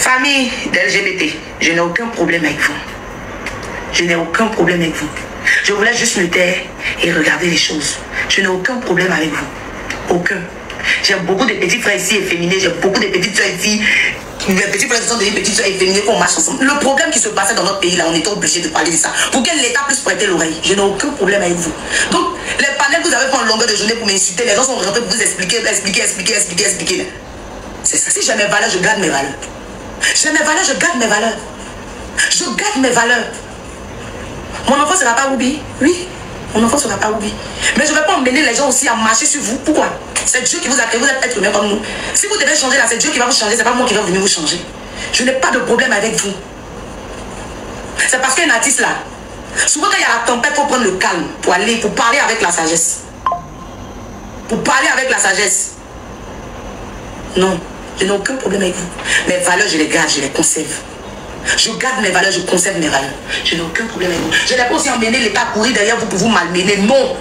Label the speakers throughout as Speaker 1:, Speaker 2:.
Speaker 1: Famille d'LGBT, je n'ai aucun problème avec vous. Je n'ai aucun problème avec vous. Je voulais juste me taire et regarder les choses. Je n'ai aucun problème avec vous. Aucun. J'ai beaucoup de petits frères ici efféminés. J'ai beaucoup de petites soeurs ici. Les petits frères sont des petites soeurs efféminées qu'on marche ensemble. Le problème qui se passait dans notre pays, là, on était obligé de parler de ça. Pour que l'État puisse prêter l'oreille. Je n'ai aucun problème avec vous. Donc, les panels que vous avez fait en longueur de journée pour m'insulter, les gens sont rentrés pour vous expliquer. C'est ça. Si j'ai mes valeurs, je garde mes valeurs. J'ai mes valeurs, je garde mes valeurs. Je garde mes valeurs. Mon enfant ne sera pas Oubi. Oui, mon enfant ne sera pas Oubi. Mais je ne vais pas emmener les gens aussi à marcher sur vous. Pourquoi? C'est Dieu qui vous a créé, vous êtes être humain comme nous. Si vous devez changer là, c'est Dieu qui va vous changer, c'est pas moi qui vais venir vous changer. Je n'ai pas de problème avec vous. C'est parce qu'un artiste là, souvent quand il y a la tempête, il faut prendre le calme pour parler avec la sagesse. Pour parler avec la sagesse. Non, je n'ai aucun problème avec vous. Mes valeurs, je les garde, je les conserve. Je garde mes valeurs, je conserve mes valeurs. Je n'ai aucun problème avec vous. Je n'ai pas aussi emmené l'État courir derrière vous pour vous malmener. Non.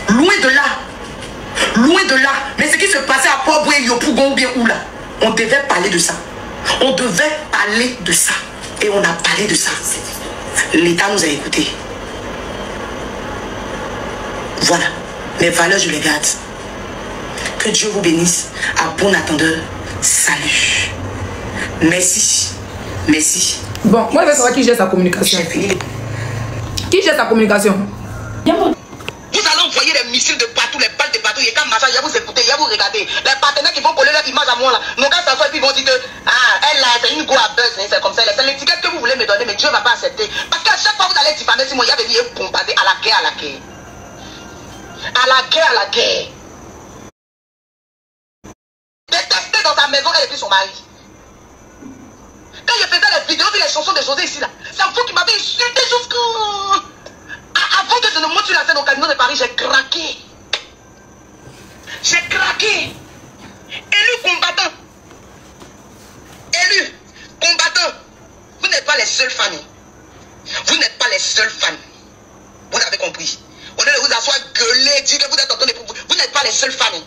Speaker 1: Loin de là. Loin de là. Mais ce qui se passait à Port-Boué, Yopougon ou bien où là, on devait parler de ça. On devait parler de ça. Et on a parlé de ça. L'État nous a écoutés. Voilà. Mes valeurs, je les garde. Que Dieu vous bénisse. À bon attendeur. Salut. Merci. Merci.
Speaker 2: Bon, moi je veux savoir qui gère sa communication. Qui gère sa communication?
Speaker 1: Vous allez envoyer des missiles de partout, les balles de partout. Et quand machin, il va vous écouter, il va vous regarder. Les partenaires qui vont coller leur image à moi là. Nos gars s'assoient et puis ils vont dire que elle là, c'est une go à buzz, c'est comme ça. C'est l'étiquette que vous voulez me donner, mais Dieu ne va pas accepter. Parce qu'à chaque fois vous allez diffamer si moi, il y avait dit bombarder à la guerre, à la guerre. À la guerre, à la guerre. Détester dans sa maison, elle et puis son mari. Quand je faisais les vidéos, les chansons de José ici là, c'est vous qui m'avez insulté jusqu'au... Avant que je ne monte sur la scène au Casino de Paris, j'ai craqué. J'ai craqué. Élu combattant. Élu combattant. Vous n'êtes pas les seuls fans. Vous n'êtes pas les seuls fans. Vous avez compris. On est de vous asseoir, gueuler, dire que vous êtes en train de... Vous n'êtes pas les seuls fans.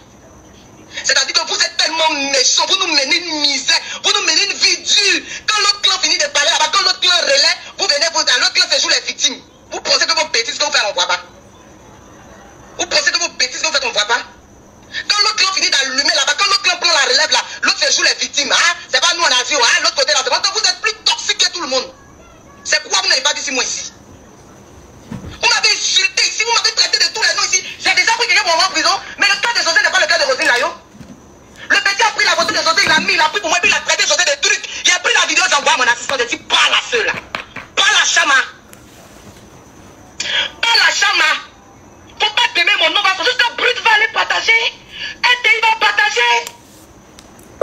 Speaker 1: C'est-à-dire que vous êtes tellement méchants, vous nous menez une misère, vous nous menez une vie dure. Quand l'autre clan finit de parler là-bas, quand l'autre clan relaie, vous venez vous dans l'autre clan fait jouer les victimes. Vous pensez que vos bêtises que vous faites, on ne voit pas. Vous pensez que vos bêtises que vous faites, on ne voit pas. Quand l'autre clan finit d'allumer là-bas, quand l'autre clan prend la relève là, l'autre fait jouer les victimes. Hein? C'est pas nous on a dit, hein? L'autre côté là, c'est pas. Vous êtes plus toxique que tout le monde. C'est pourquoi vous n'avez pas dit si moi ici. Vous m'avez insulté ici, vous m'avez traité de tous les noms ici. J'ai déjà pris quelqu'un pour moi en prison, mais le cas de José n'est pas le cas de Rosine Layo. Le petit a pris la photo de José, il a pris pour moi, puis il a traité José de trucs. Il a pris la vidéo, j'envoie à mon assistant, je dis, pas la seule là. Pas la chama. Pas la chama. Faut pas t'aimer mon nom, parce que jusqu'à Brut va aller partager. RTI va partager.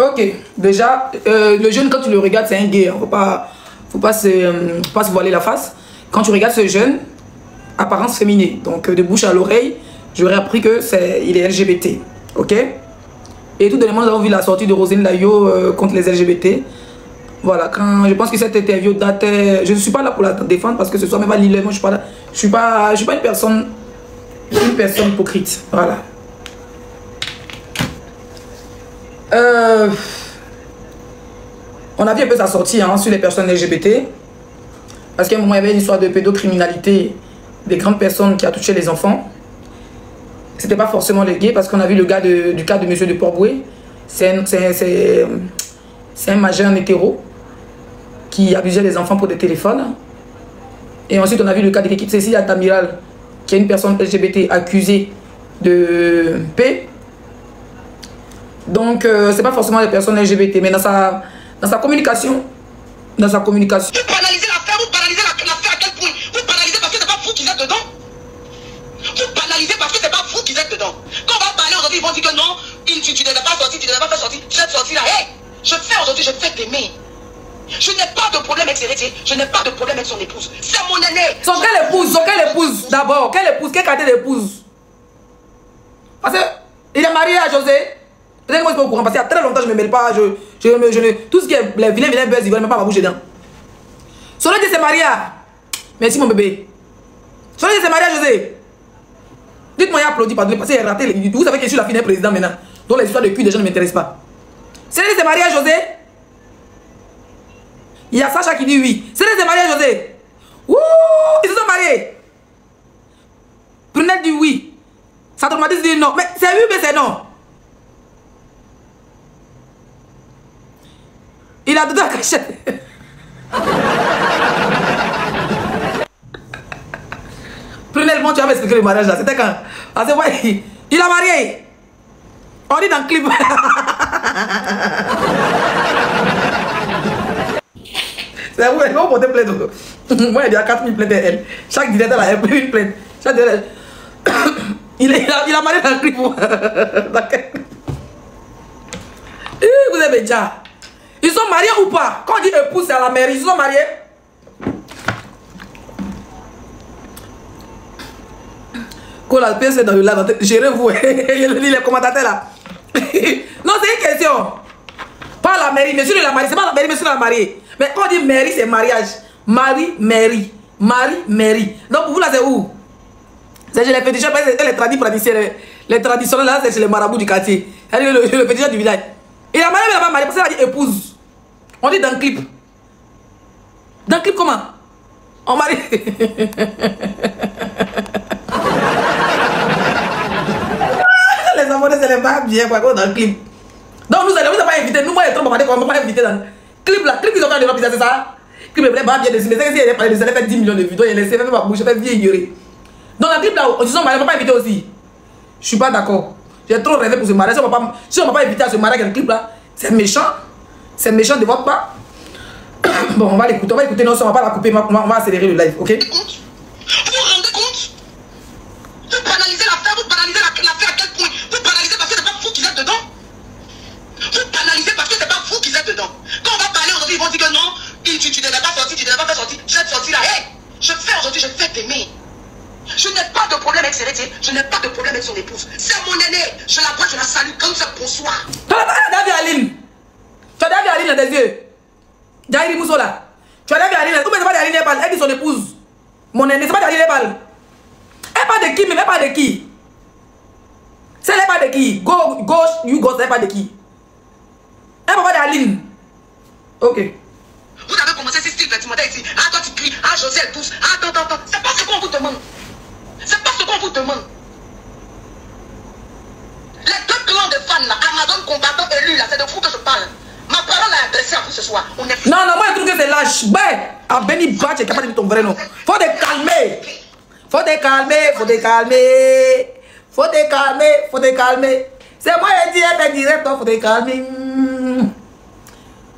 Speaker 2: Ok, déjà, le jeune, quand tu le regardes, c'est un gay. Hein. Faut pas se voiler la face. Quand tu regardes ce jeune, apparence féminine, donc de bouche à l'oreille, j'aurais appris que il est LGBT. Ok? Et tout dernièrement, nous avons vu la sortie de Rosine Layo contre les LGBT. Voilà, quand je pense que cette interview date... Je ne suis pas là pour la défendre parce que ce soir, même à Lille, moi, je suis pas une personne hypocrite. Voilà. On a vu un peu sa sortie hein, sur les personnes LGBT. Parce qu'à un moment, il y avait une histoire de pédocriminalité des grandes personnes qui a touché les enfants. C'était pas forcément les gays parce qu'on a vu le gars du cas de monsieur de Port-Boué. C'est un majeur hétéro qui abusait des enfants pour des téléphones. Et ensuite, on a vu le cas de l'équipe Cécile Atamiral, qui est une personne LGBT accusée de P. Donc, c'est pas forcément les personnes LGBT, mais dans sa communication,
Speaker 1: Vous banalisez l'affaire, vous banalisez l'affaire à quel point? Vous banalisez parce que c'est pas vous qui êtes dedans. Vous banalisez parce que c'est pas vous qui êtes dedans. Quand on va parler aujourd'hui, ils vont dire que non, tu ne devais pas sortir, tu ne devais pas faire sortir. Cette sortie là, hey, je fais aujourd'hui, je fais t'aimer. Je n'ai pas de problème avec ses héritiers, je n'ai pas de problème avec son épouse. C'est mon aîné.
Speaker 2: Son quelle épouse d'abord? Quelle épouse? Quelle qualité d'épouse? Parce qu'il est marié à José. Peut-être que moi je suis pas au courant parce qu'il y a très longtemps je ne me mêle pas. Tout ce qui est les vilains buzz, ils ne veulent même pas ma bouche dedans. Son dit c'est marié à... Merci mon bébé. Son dit c'est marié à José. Dites-moi, il a applaudi, pardon, parce qu'il a raté. Vous savez que je suis la fille d'un président maintenant. Donc les histoires de cul des gens ne m'intéressent pas. C'est marié à José. Il y a Sacha qui dit oui. C'est des mariés, José. Ouh, ils se sont mariés. Prunette dit oui. Saturmatis dit non. Mais c'est oui, mais c'est non. Il a dedans la cachette. Prunelle, bon, tu vas m'expliquer le mariage là. C'était quand? Ah, c'est vrai. Il a marié. On dit dans le clip. C'est vrai, on porter plainte. Moi, il y a 4000 plaintes à elle. Chaque directeur a une plainte. Chaque directeur. Il a marié dans le clip. Vous avez déjà. Ils sont mariés ou pas? Quand on dit épouse, c'est à la mairie. Ils sont mariés. Quand la pièce est dans le lac, gérez-vous. Les commentateurs là. Non, c'est une question. Pas la mairie. Monsieur de la mariée. C'est pas la mairie, monsieur de la mariée. Mais quand on dit mairie, c'est mariage. Mari, mairie. Mari, mairie. Donc pour vous là, c'est où? C'est chez les féticheurs. Les traditionnels. Les traditionnels là, c'est chez les marabouts du quartier. Le féticheur du village. Il a marié, mais il n'a pas marié. Parce qu'il a dit épouse. On dit dans le clip. Dans le clip, comment? On marie. Les amoureux, c'est les pas bien quoi, dans le clip. Donc nous allons pas inviter. Nous, moi, les trois, on va pas inviter dans le clip là. Clip, ils ont fait de l'homme, c'est ça? Clip, il pas bien dessus. Mais c'est qu'il a parlé de ça, il a fait 10 millions de vues. Donc il a laissé faire ma bouche, il a fait bien ignorer. Donc dans le clip là, ils sont mariés, on va pas inviter aussi. Je suis pas d'accord. J'ai trop rêvé pour ce mariage. Si on ne va pas inviter à ce mariage dans le clip là, c'est méchant. C'est méchant de votre part. Bon, on va l'écouter. On va écouter. Non, on va pas la couper. On va accélérer le live, ok?
Speaker 1: Vous vous rendez compte? Vous banalisez l'affaire. Vous banalisez l'affaire à quel point? Vous banalisez parce que c'est pas vous qui êtes dedans. Vous banalisez parce que c'est pas vous qui êtes dedans. Quand on va parler aujourd'hui, ils vont dire que non, tu ne devais pas sortir, tu ne devais pas faire sortir. Je vais te sortir là. Hey, je fais aujourd'hui, je fais t'aimer. Je n'ai pas de problème avec ses héritiers. Je n'ai pas de problème avec son épouse. C'est mon aîné. Je la vois, je la salue comme ça. Bonsoir.
Speaker 2: Tu as David Aline. Tu as David Aline dans tes yeux. Jairi Moussola. Tu as David Aline. Comment c'est pas David Aline? Elle dit son épouse. Mon aîné, c'est pas David Aline. Elle parle de qui? Mais elle parle de qui? C'est elle parle de qui? Gauche, you gauche, elle parle de qui? Elle parle pas d'Aline. Ok.
Speaker 1: Vous avez commencé ce style vestimentaire ici. Ah, toi tu cries. Ah, José elle pousse. Ah, attends. C'est pas ce qu'on vous demande. C'est pas ce qu'on vous demande. Les deux clans de fans là, Amazon combattant élu là, c'est de vous que je parle. Ma parole est adressée à vous ce soir. On est...
Speaker 2: Non, moi je trouve que c'est lâche. Ben, à Benny Batch, tu es capable de dire ton vrai nom. Faut te calmer. Faut te calmer. C'est moi qui dis, elle direct, faut te calmer.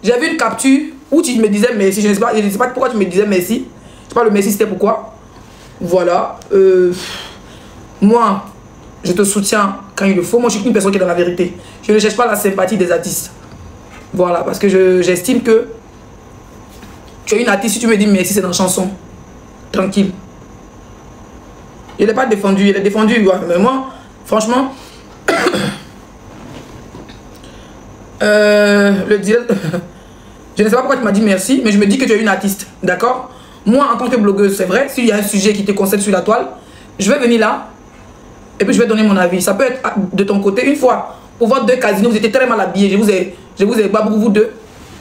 Speaker 2: J'ai vu une capture où tu me disais merci. Je ne sais pas pourquoi tu me disais merci. Je sais pas le merci, c'était pourquoi. Voilà. Moi, je te soutiens quand il le faut. Moi, je suis une personne qui est dans la vérité. Je ne cherche pas la sympathie des artistes. Voilà, parce que j'estime que tu es une artiste. Si tu me dis merci, c'est dans la chanson. Tranquille. Il n'est pas défendu. Il est défendu. Ouais. Mais moi, franchement, le direct... Je ne sais pas pourquoi tu m'as dit merci, mais je me dis que tu es une artiste. D'accord? Moi, en tant que blogueuse, c'est vrai, s'il y a un sujet qui te concerne sur la toile, je vais venir là et puis je vais donner mon avis. Ça peut être de ton côté. Une fois, pour votre deux casinos, vous étiez très mal habillés. Je vous ai babou vous deux.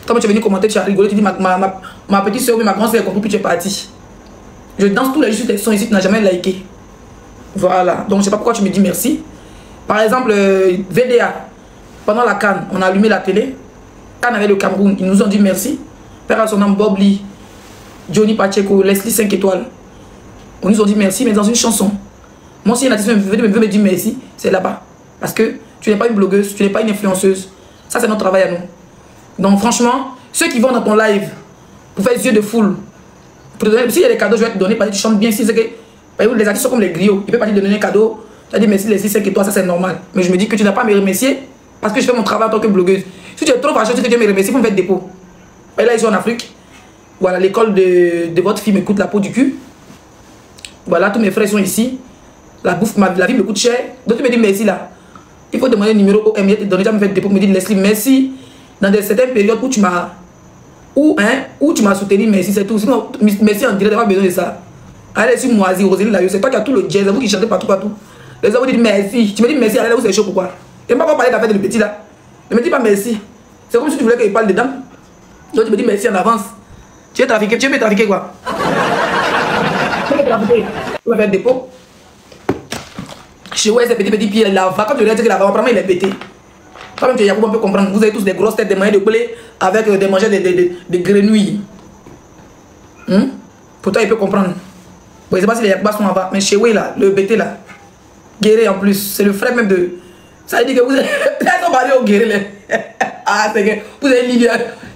Speaker 2: Quand tu es venu commenter, tu as rigolé, tu dis ma petite soeur ou ma grande soeur a compris, puis tu es parti. Je danse tous les jours, tes sons ici, tu n'as jamais liké. Voilà. Donc, je ne sais pas pourquoi tu me dis merci. Par exemple, VDA, pendant la CAN, on a allumé la télé. CAN avec le Cameroun, ils nous ont dit merci. Père à son nom, Bob Lee, Johnny Pacheco, Leslie 5 étoiles. On nous a dit merci, mais dans une chanson. Moi, si un artiste veut me dire merci, c'est là-bas. Parce que tu n'es pas une blogueuse, tu n'es pas une influenceuse. Ça, c'est notre travail à nous. Donc, franchement, ceux qui vont dans ton live pour faire yeux de foule, s'il y a des cadeaux, je vais te donner, parce que tu chantes bien. Si c'est que, par exemple, les artistes sont comme les griots. Ils peuvent pas te donner un cadeau. Tu as dit merci, Leslie 5 étoiles, ça c'est normal. Mais je me dis que tu n'as pas à me remercier parce que je fais mon travail en tant que blogueuse. Si tu es trop fâché, tu veux me remercier, il faut me faire dépôt. Et là, ils sont en Afrique. Voilà, l'école de votre fille me coûte la peau du cul. Voilà, tous mes frères sont ici. La bouffe, la vie me coûte cher. Donc tu me dis merci là. Il faut demander le numéro OM, te donner, tu me fais dépôt, me dire Leslie, merci. Dans certaines périodes où tu m'as soutenu, merci, c'est tout. Sinon, merci en direct, t'as pas besoin de ça. Allez sur Moisi, Rosélie, c'est toi qui as tout le jazz, vous qui chantez partout. Les hommes disent merci. Tu me dis merci, allez là où c'est chaud, pourquoi? Tu n'aimes pas parler d'affaires de le petit là. Ne me dis pas merci. C'est comme si tu voulais qu'il parle dedans. Donc tu me dis merci en avance. Tu veux trafiquer, quoi? Tu veux trafiquer. Tu vas faire dépôt. Chez vous, ces petits pieds là, quand tu regardes que là-bas, apparemment il est pété. Toi-même, tu on peut comprendre. Vous avez tous des grosses têtes, des moyens de coller avec des mangeurs de grenouilles. Pour toi, il peut comprendre. Bon, je ne sais pas si les Yakubas sont là-bas, mais chez vous, là, le BT là, guéri en plus, c'est le frère même de. Ça veut dire que vous êtes. Ils sont barrés au guéri là. Ah, c'est que vous avez une ligne.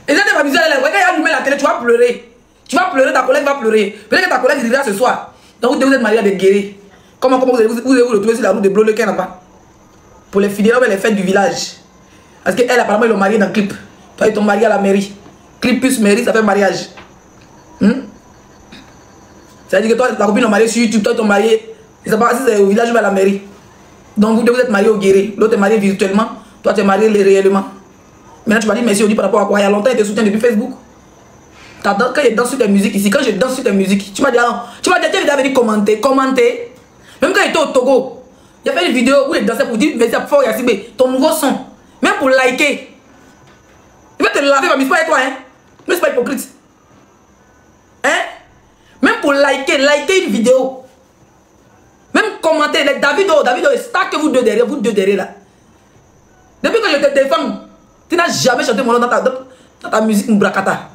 Speaker 2: Et ça, tu vas m'amuser là. Quand il a allumé la télé, tu vas pleurer. Tu vas pleurer, ta collègue va pleurer. Peut-être que ta collègue dira ce soir. Donc vous êtes marié à des guéris. Comment vous allez vous retrouver sur la route de Blolequin là-bas? Pour les fidèles, les fêtes du village. Parce qu'elle, apparemment, ils l'ont marié dans le clip. Toi, ils t'ont marié à la mairie. Clip plus mairie, ça fait mariage. Ça veut dire que toi, ta copine l'a marié sur YouTube, toi, ils t'ont marié. Ils ne savent pas si c'est au village ou à la mairie. Donc, vous êtes marié au guéri. L'autre est marié virtuellement. Toi, tu es marié réellement. Maintenant, tu vas dire merci, on dit par rapport à quoi? Il y a longtemps, il te soutient depuis Facebook. Quand il danse sur tes musiques ici, quand je danse sur tes musiques, tu m'as dit, tu vas venir commenter. Même quand il était au Togo, il y avait une vidéo où il dansait pour dire merci à Fort Yassibé, ton nouveau son. Même pour liker. Il va te laver, mais c'est pas toi, hein. Mais c'est pas hypocrite. Hein? Même pour liker une vidéo. Même commenter, les Davido est star que vous deux derrière là. Depuis que je te défends, tu n'as jamais chanté mon nom dans ta musique Mbrakata.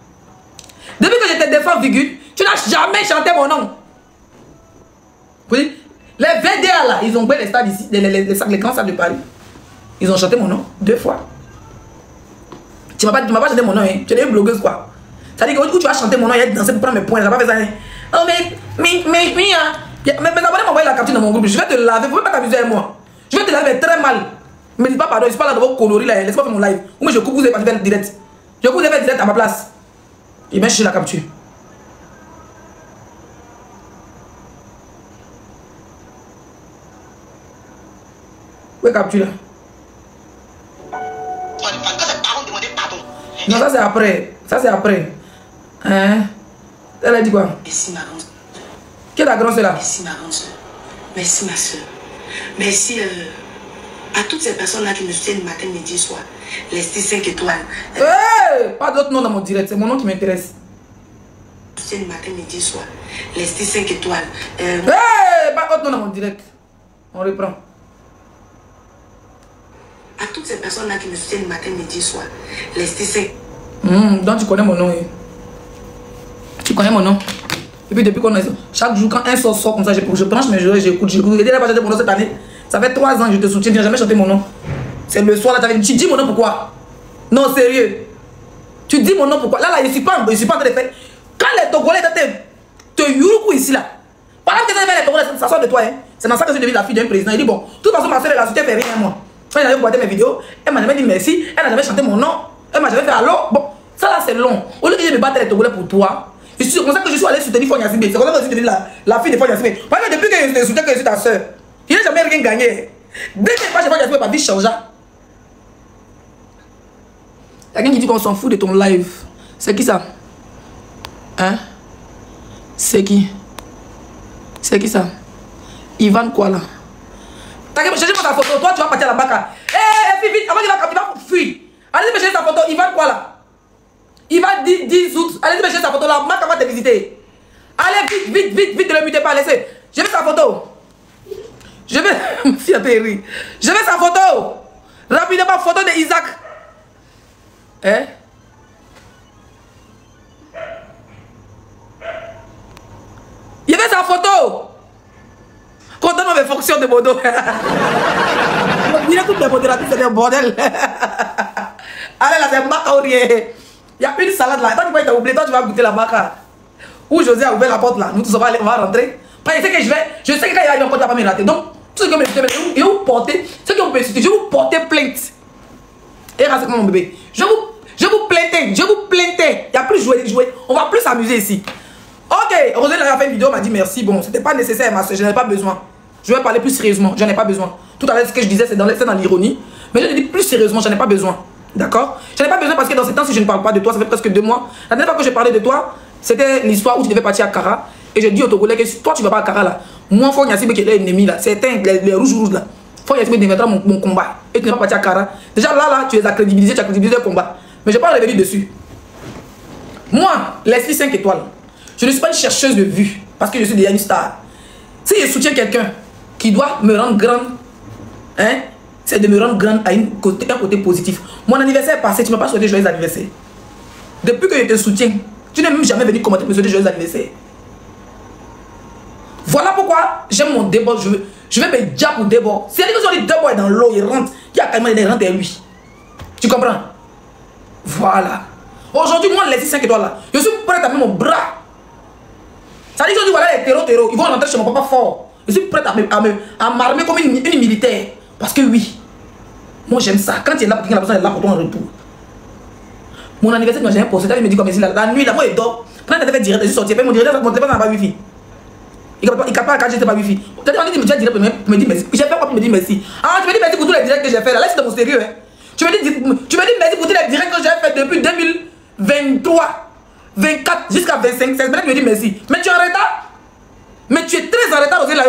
Speaker 2: Depuis que je te défends, virgule, tu n'as jamais chanté mon nom. Oui. Les VDA là, ils ont pris les stades ici, les grands stades de Paris. Ils ont chanté mon nom 2 fois. Tu m'as pas chanté mon nom, hein. Tu es une blogueuse quoi. Ça veut dire que où tu as chanté mon nom, il y a dansé pour prendre mes points, ça va pas fait ça. Hein. Oh mais abonnés m'ont envoyé la capture dans mon groupe. Je vais te laver, vous ne pouvez pas t'amuser avec moi. Je vais te laver très mal. Ne me dites pas pardon, je suis pas là de vos conneries là, laisse-moi faire mon live. Ou mais je coupe, vous avez pas fait direct. Je coupe, vous avez fait direct à ma place. Et bien, je suis la capture. Où est capture là? Non, ça c'est après. Ça c'est après. Hein? Elle a dit quoi?
Speaker 1: Merci ma grande.
Speaker 2: Qui est ta grande soeur là?
Speaker 1: Merci ma grande soeur. Merci ma soeur. Merci à toutes ces personnes là qui me soutiennent matin, midi, soir. Les 5 étoiles.
Speaker 2: Hey! Pas d'autre nom dans mon direct, c'est mon nom qui m'intéresse.
Speaker 1: Soutiennent matin, midi, soir. Les 5 étoiles.
Speaker 2: Hey! Pas d'autre nom dans mon direct. On reprend.
Speaker 1: À toutes ces personnes là qui me soutiennent matin, midi, soir. Les 5.
Speaker 2: Donc tu connais mon nom. Eh? Tu connais mon nom. Et puis depuis qu'on a chaque jour quand un sort comme ça, je branche mes oreilles, j'écoute. Je n'ai pas chanté mon nom cette année. Ça fait 3 ans que je te soutiens, je n'ai jamais chanté mon nom. C'est le soir là, tu dis mon nom pourquoi? Non, sérieux. Tu dis mon nom pourquoi? Là, je ne suis pas en train de faire. Quand les Togolais te yuruku ici là, pendant que les Togolais, ça sort de toi. Hein? C'est dans ça que je suis devenu la fille d'un président. Il dit bon, de toute façon, ma soeur, elle a soutenu, fait rien moi. Quand elle avait regardé mes vidéos, elle m'a jamais dit merci, elle n'a jamais chanté mon nom, elle m'a jamais fait allô. Bon, ça là c'est long. Au lieu que je me batte les Togolais pour toi, c'est comme ça que je suis allé soutenir Fort Yassibé. C'est comme ça que je suis devenu la fille de Fort Yassibé. Parce que depuis que je te soutiens que je suis ta soeur, je n'ai jamais rien gagné. Dès que je passe chez Fort Yassibé, ma vie changea. Il y a quelqu'un qui dit qu'on s'en fout de ton live. C'est qui ça? Hein? C'est qui? C'est qui ça? Ivan quoi là? T'as cherché ta photo, toi tu vas partir à la bac. Hé, vite, avant qu'il va fuir. Allez-y me chercher sa photo, Ivan quoi là? Ivan 10 août, allez-y me chercher sa photo là, Mac va te visiter. Allez, vite, ne le mutez pas, laissez. Je veux sa photo. Je veux sa photo. Rapidement, photo de Isaac. Hein? Il veut sa photo. Qu'on donne mes fonctions de modo. Il y a toutes les modératrices, c'est un bordel. Allez là, c'est Mac Aurier. Il y a une salade là. Toi, tu vas oublier, toi, tu vas goûter la maca. Où José a ouvert la porte là. Nous tous, on va rentrer. Parce que je sais que quand il y a une porte, il va pas me rater. Donc, tout ce que je vais vous porter, ce que vous pouvez citer, je vais vous porter plainte. Et restez comme mon bébé. Je vous plaintais. Il n'y a plus jouer. On va plus s'amuser ici. Ok, Rosé a fait une vidéo, m'a dit merci. Bon, c'était pas nécessaire, ma soeur, je n'en ai pas besoin. Je vais parler plus sérieusement, j'en ai pas besoin. Tout à l'heure, ce que je disais, c'est dans l'ironie. Mais je le dis plus sérieusement, j'en ai pas besoin. D'accord? J'en ai pas besoin parce que dans ces temps, si je ne parle pas de toi, ça fait presque 2 mois. La dernière fois que je parlais de toi, c'était l'histoire où tu devais partir à Kara. Et j'ai dit au Togolais que si toi tu vas pas à Kara là, moi, Fort Yassibé qui est l'ennemi là, certains, les rouges là, Fort Yassibé deviendra mon combat. Et tu n'es pas parti à Kara. Déjà là, tu les as crédibilisés, tu as crédibilisé le combat. Mais je ne vais pas revenir dessus. Moi, Leslie 5 étoiles, je ne suis pas une chercheuse de vues parce que je suis déjà une star. Si je soutiens quelqu'un qui doit me rendre grande, hein, c'est de me rendre grande à un côté positif. Mon anniversaire est passé, tu ne m'as pas souhaité joyeux anniversaire. Depuis que je te soutiens, tu n'es même jamais venu commenter me souhaiter joyeux anniversaire. Voilà pourquoi j'aime mon débat. Je vais me dire pour débat. Si elle dit que débat est dans l'eau, il rentre, il y a quand même des rentres et lui. Tu comprends? Voilà. Aujourd'hui, moi, les 5 étoiles là, je suis prêt à mettre mon bras. Ça dit que je dis voilà les terreaux, ils vont rentrer chez mon papa fort. Je suis prêt à m'armer comme une militaire. Parce que oui, moi j'aime ça. Quand il est là pour quelqu'un, la personne est là pour toi en retour. Mon anniversaire, moi j'ai un poste. Il me dit comme ici, la nuit, là, moi il dort. Quand il fait direct, je suis sorti. Mon direct, mon téléphone n'a pas wifi. Il ne capte pas quand j'étais pas wifi. Tu as dit, me direct pour me dire merci. J'ai fait quoi pour me dire merci? Ah, tu me dis merci pour tous les directs que j'ai fait là. Là, c'est de mon sérieux. Hein. Tu me dis merci pour tous les directs que j'ai fait depuis 2023, 24 jusqu'à 25. C'est vrai que tu me dis merci. Mais tu es en retard. Mais tu es très en retard aussi là.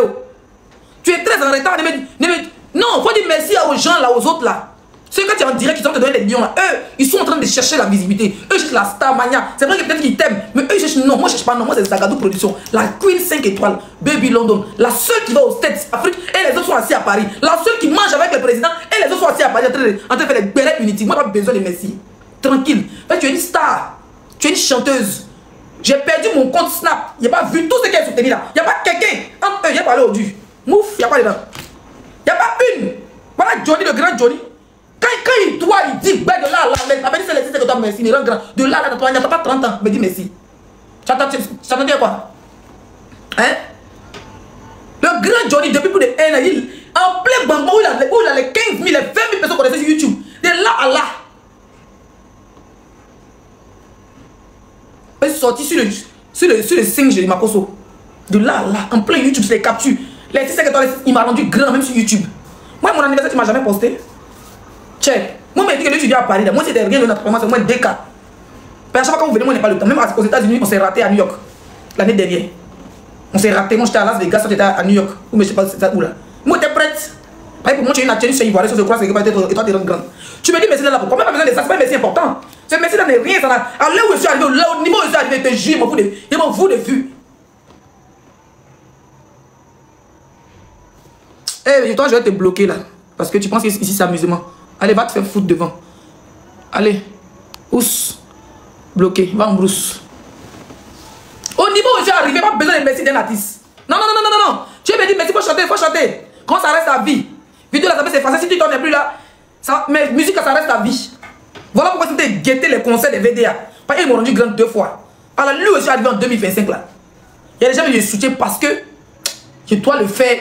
Speaker 2: Tu es très en retard. Non, il faut dire merci aux gens là, aux autres là. Ceux que tu es en direct, qui sont te donner des lions là, eux, ils sont en train de chercher la visibilité. Eux cherchent la star mania. C'est vrai que peut-être qu'ils t'aiment, mais eux cherchent non. Moi je cherche pas non. Moi c'est Zagadou Production, la Queen 5 étoiles, Baby London, la seule qui va aux States, Afrique, et les autres sont assis à Paris. La seule qui mange avec le président, et les autres sont assis à Paris en train de faire les bérets unity. Moi, pas besoin de merci. Tranquille. En fait, tu es une star, tu es une chanteuse. J'ai perdu mon compte Snap. Il n'y a pas vu tout ce qui est soutenu là. Il n'y a pas quelqu'un entre eux, il n'y a pas l'audu. Mouf, il n'y a pas dedans. Il n'y a pas une. Voilà Johnny, le grand Johnny. Quand il doit, il dit, ben de là à là, mais dit c'est les 6 que tu as merci, il rend grand. De là à là, il n'y a pas 30 ans, me dis merci. Tu entends dire quoi? Hein? Le grand Johnny, depuis plus de 1 an, il en plein bambou, où il a les 15 000, les 20 000 personnes connaissent sur YouTube. De là à là. Je suis sorti sur le singe de Makoso. De là à là, en plein YouTube, je les capture. Les 6 que il m'a rendu grand même sur YouTube. Moi, mon anniversaire, tu ne m'as jamais posté. Check. Moi, je me dis que lui, je viens à Paris. Moi, c'était rien de notre c'est au moins 2 cas. À chaque fois que vous venez, moi, on n'a pas le temps. Même aux États-Unis, on s'est raté à New York. L'année dernière. On s'est raté. Moi, j'étais à Las Vegas, toi, j'étais à New York. Ou mais je sais pas où là. Moi, t'es prête. Pour moi, tu es une tenue sur Ivoire, sur ce croix, c'est que et toi, t'es grande. Tu me dis, merci là, pourquoi même pas besoin de ça? C'est pas un merci important. Ce merci là n'est rien. Ça n'a. À là où je suis arrivé, au niveau où je suis arrivé, je m'en fous de vue. Eh, toi, je vais te bloquer là. Parce que tu penses qu'ici, c'est amusement. Allez, va te faire foutre devant. Allez. Ous. Bloqué. Va en brousse. Au niveau où je suis arrivé, pas besoin de merci d'un artiste. Non. Tu me dis merci, faut chanter. Quand ça reste ta vie. Vidéo là, ça peut s'effacer. Si tu t'en es plus là, ça, mais musique là, ça reste ta vie. Voilà pourquoi c'était guetter les concerts des VDA. Parce qu'ils m'ont rendu grand 2 fois. Alors lui, je suis arrivé en 2025 là. Il y a des gens qui me soutiennent parce que je dois le faire.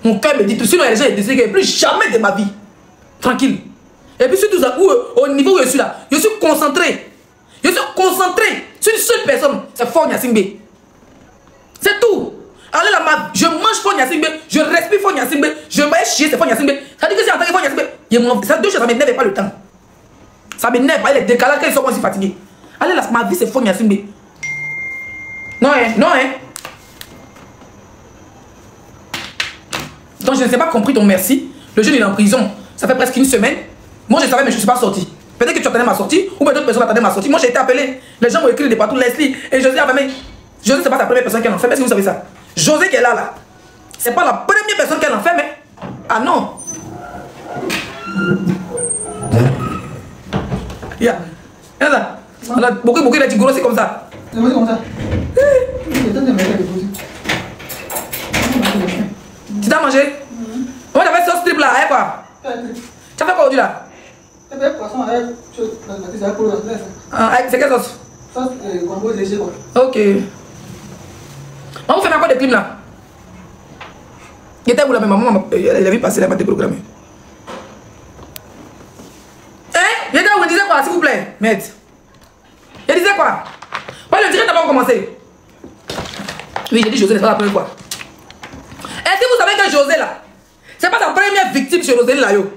Speaker 2: Mon cœur me dit tout. Sinon, il y a des gens qui décident que plus jamais de ma vie. Tranquille. Et puis surtout au niveau où je suis là, je suis concentré. Je suis concentré sur une seule personne. C'est Fort Nyasingbe. C'est tout. Allez là, je mange Fort Nyasingbe, je respire Fort Nyasingbe, je vais chier, c'est Fort Nyasingbe. Ça dit que c'est en tant que Fort Nyasingbe. Ça deux choses, ça m'énerve pas le temps. Ça m'énerve pas les décalages quand ils sont aussi fatigués. Allez là, ma vie c'est Fort Nyasingbe. Non, hein. Donc je ne sais pas compris ton merci. Le jeune il est en prison. Ça fait presque 1 semaine. Moi je savais mais je ne suis pas sorti. Peut-être que tu attendais ma sortie ou d'autres personnes attendaient ma sortie. Moi j'ai été appelé. Les gens m'ont écrit de partout. Leslie et José avait même. José c'est pas la première personne qui en fait. Est-ce que vous savez ça? José qui est là. C'est pas la première personne qui en fait mais. Ah non. Yeah. Là. Beaucoup il a dit gros c'est comme ça.
Speaker 3: C'est comme ça.
Speaker 2: Tu t'as mangé? Moi j'avais sauce triple là, quoi? Tu as fait quoi aujourd'hui là? C'est quelle sauce? Ok. Maman, vous faites encore des clips là? Il était où là, mais maman, elle avait passé, elle m'a déprogrammé. Hein? Il était où? Il disait quoi, s'il vous plaît? Merde. Il disait quoi? Ouais, le direct n'a pas commencé. Oui, j'ai dit José n'est pas la première fois. Est-ce que vous savez que José là, c'est pas sa première victime chez Rosélie là, yo?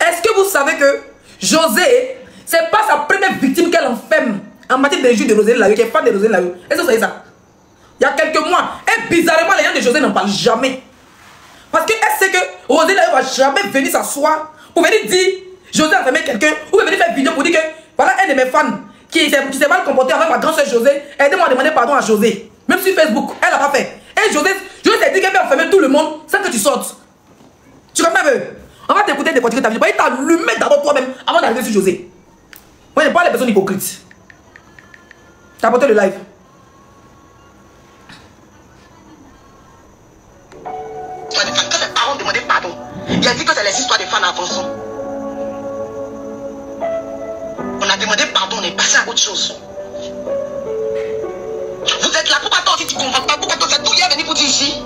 Speaker 2: Est-ce que vous savez que José, c'est pas sa première victime qu'elle enferme en matière de jus de Rosélie là, qui est fan de Rosélie là, yo? Est-ce que vous savez ça? Il y a quelques mois, et bizarrement, les gens de José n'en parlent jamais. Parce qu'elle sait que Rosélie là, va jamais venir s'asseoir pour venir dire José a fermé quelqu'un, ou venir faire une vidéo pour dire que voilà un de mes fans qui s'est mal comporté avec ma grande soeur José, aidez-moi à demander pardon à José. Même sur Facebook, elle n'a pas fait. Et José s'est dit qu'elle va enfermer tout le monde sans que tu sortes. Tu comprends un peu? On va t'écouter décortiquer ta vidéo. Il t'a allumé d'abord toi-même avant d'arriver sur José. Moi, je n'aime pas les personnes hypocrites. T'as apporté le live.
Speaker 1: Quand ses parents demandaient pardon, il a dit que c'est les histoires des fans avançant. On a demandé pardon, on est passé à autre chose. Vous êtes là, pourquoi toi aussi tu comprends pas? Pourquoi toi c'est tout hier venu pour dire ici?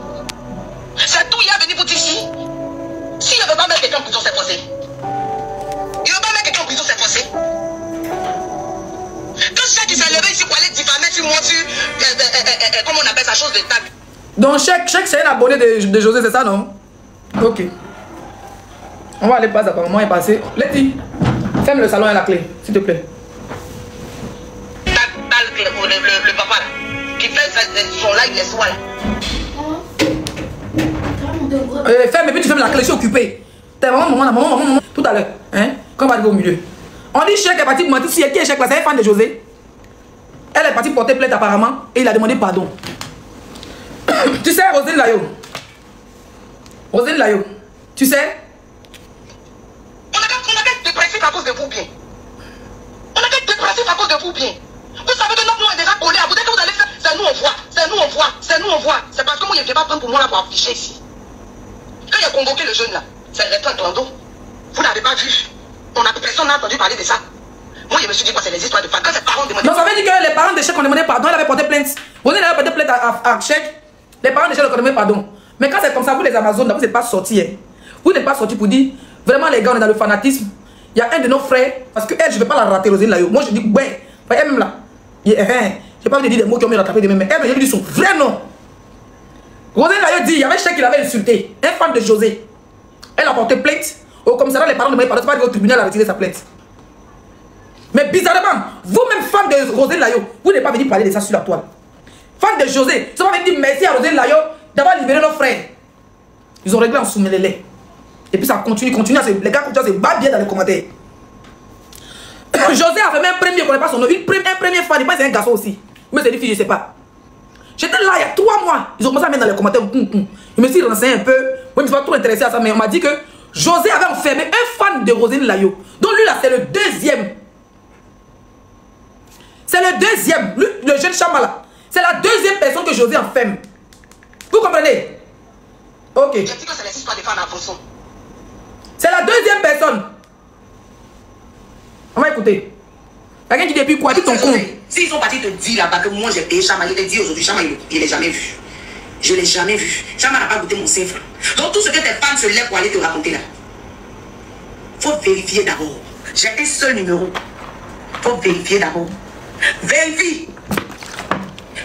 Speaker 1: C'est tout hier venu pour dire ici? S'il ne veut pas mettre quelqu'un en prison, c'est forcé. Il ne veut pas mettre quelqu'un en prison, c'est forcé. Quand Chèque s'est levé ici pour aller diffamer sur moi, sur comment on appelle ça, chose de table.
Speaker 2: Donc Chèque c'est un abonné de José, c'est ça non? Ok. On va aller passer, apparemment il est passé. Letty, ferme le salon et la clé, s'il te plaît.
Speaker 1: Le papa là, qui fait son live les soirs là.
Speaker 2: Ferme et puis tu fermes la clé, je suis occupé. T'es maman, tout à l'heure. Hein? Quand on va arriver au milieu. On dit Chèque est parti pour mentir. Si qui est Chèque là, c'est un fan de José. Elle est partie porter plainte apparemment et il a demandé pardon. Tu sais, Roselyne Layo, tu sais?
Speaker 1: On a qu'à dépressif à cause de vous bien. On a qu'à dépressif à cause de vous bien. Vous savez que notre nom est déjà collé à vous. Dès que vous allez faire, c'est nous on voit, c'est nous on voit, c'est nous on voit. C'est parce que moi je ne viens pas prendre pour moi là pour afficher ici. Quand il a convoqué le jeune là, c'est le restaurant Tondo. Vous n'avez pas vu. Personne n'a entendu parler de ça. Moi je me suis dit quoi, c'est les histoires de fans. Quand ses parents demandaient.
Speaker 2: Non, ça veut dire que les parents de Chèque ont demandé pardon, elle avait porté plainte. Vous avez porté plainte à Chèque. Les parents de Chèque ont demandé pardon. Mais quand c'est comme ça, vous les Amazones, vous n'êtes pas sortis. Hein. Vous n'êtes pas sortis pour dire vraiment les gars, on est dans le fanatisme. Il y a un de nos frères, parce que elle, je ne vais pas la rater, Roselyne Layo. Moi je dis, ouais, elle même là. Je n'ai pas envie de dire des mots qui ont mis rattrapé de même, mais elle me dit son vrai nom. Roselyne Layo dit, il y avait Chèque qui l'avait insulté, un fan de José. Elle a porté plainte. Au commissariat, les parents demandaient pardon, c'est pas au tribunal à retirer sa plainte. Mais bizarrement, vous-même fan de Roselyne Layo, vous n'êtes pas venu parler de ça sur la toile. Fan de José, vous avez dit merci à Roselyne Layo d'avoir libéré nos frères. Ils ont réglé en soumelé. Et puis ça continue, les gars continuent à se battre bien dans les commentaires. José a fait même un premier, je ne connais pas son nom, un premier fan, il pense que c'est un garçon aussi. Mais c'est une fille, je ne sais pas. J'étais là il y a 3 mois. Ils ont commencé à mettre dans les commentaires. Je me suis renseigné un peu. Moi, je ne me suis pas trop intéressé à ça, mais on m'a dit que José avait enfermé un fan de Roselyne Layo. Donc lui là, c'est le deuxième. C'est le deuxième. Lui, le jeune Chama là. C'est la deuxième personne que José enferme. Vous comprenez? Ok.
Speaker 1: J'ai dit que c'est les histoires des fans avançants.
Speaker 2: C'est la deuxième personne. On va écouter. Quelqu'un qui dit depuis quoi? Dit ton con.
Speaker 1: S'ils sont partis te dire là-bas que moi j'ai payé Chama, il te dit aujourd'hui, Chama, il ne l'a jamais vu. Je ne l'ai jamais vu. Chama n'a pas goûté mon 5 francs. Donc tout ce que tes fans se lèvent pour aller te raconter là, il faut vérifier d'abord. J'ai un seul numéro. Il faut vérifier d'abord. Vérifie.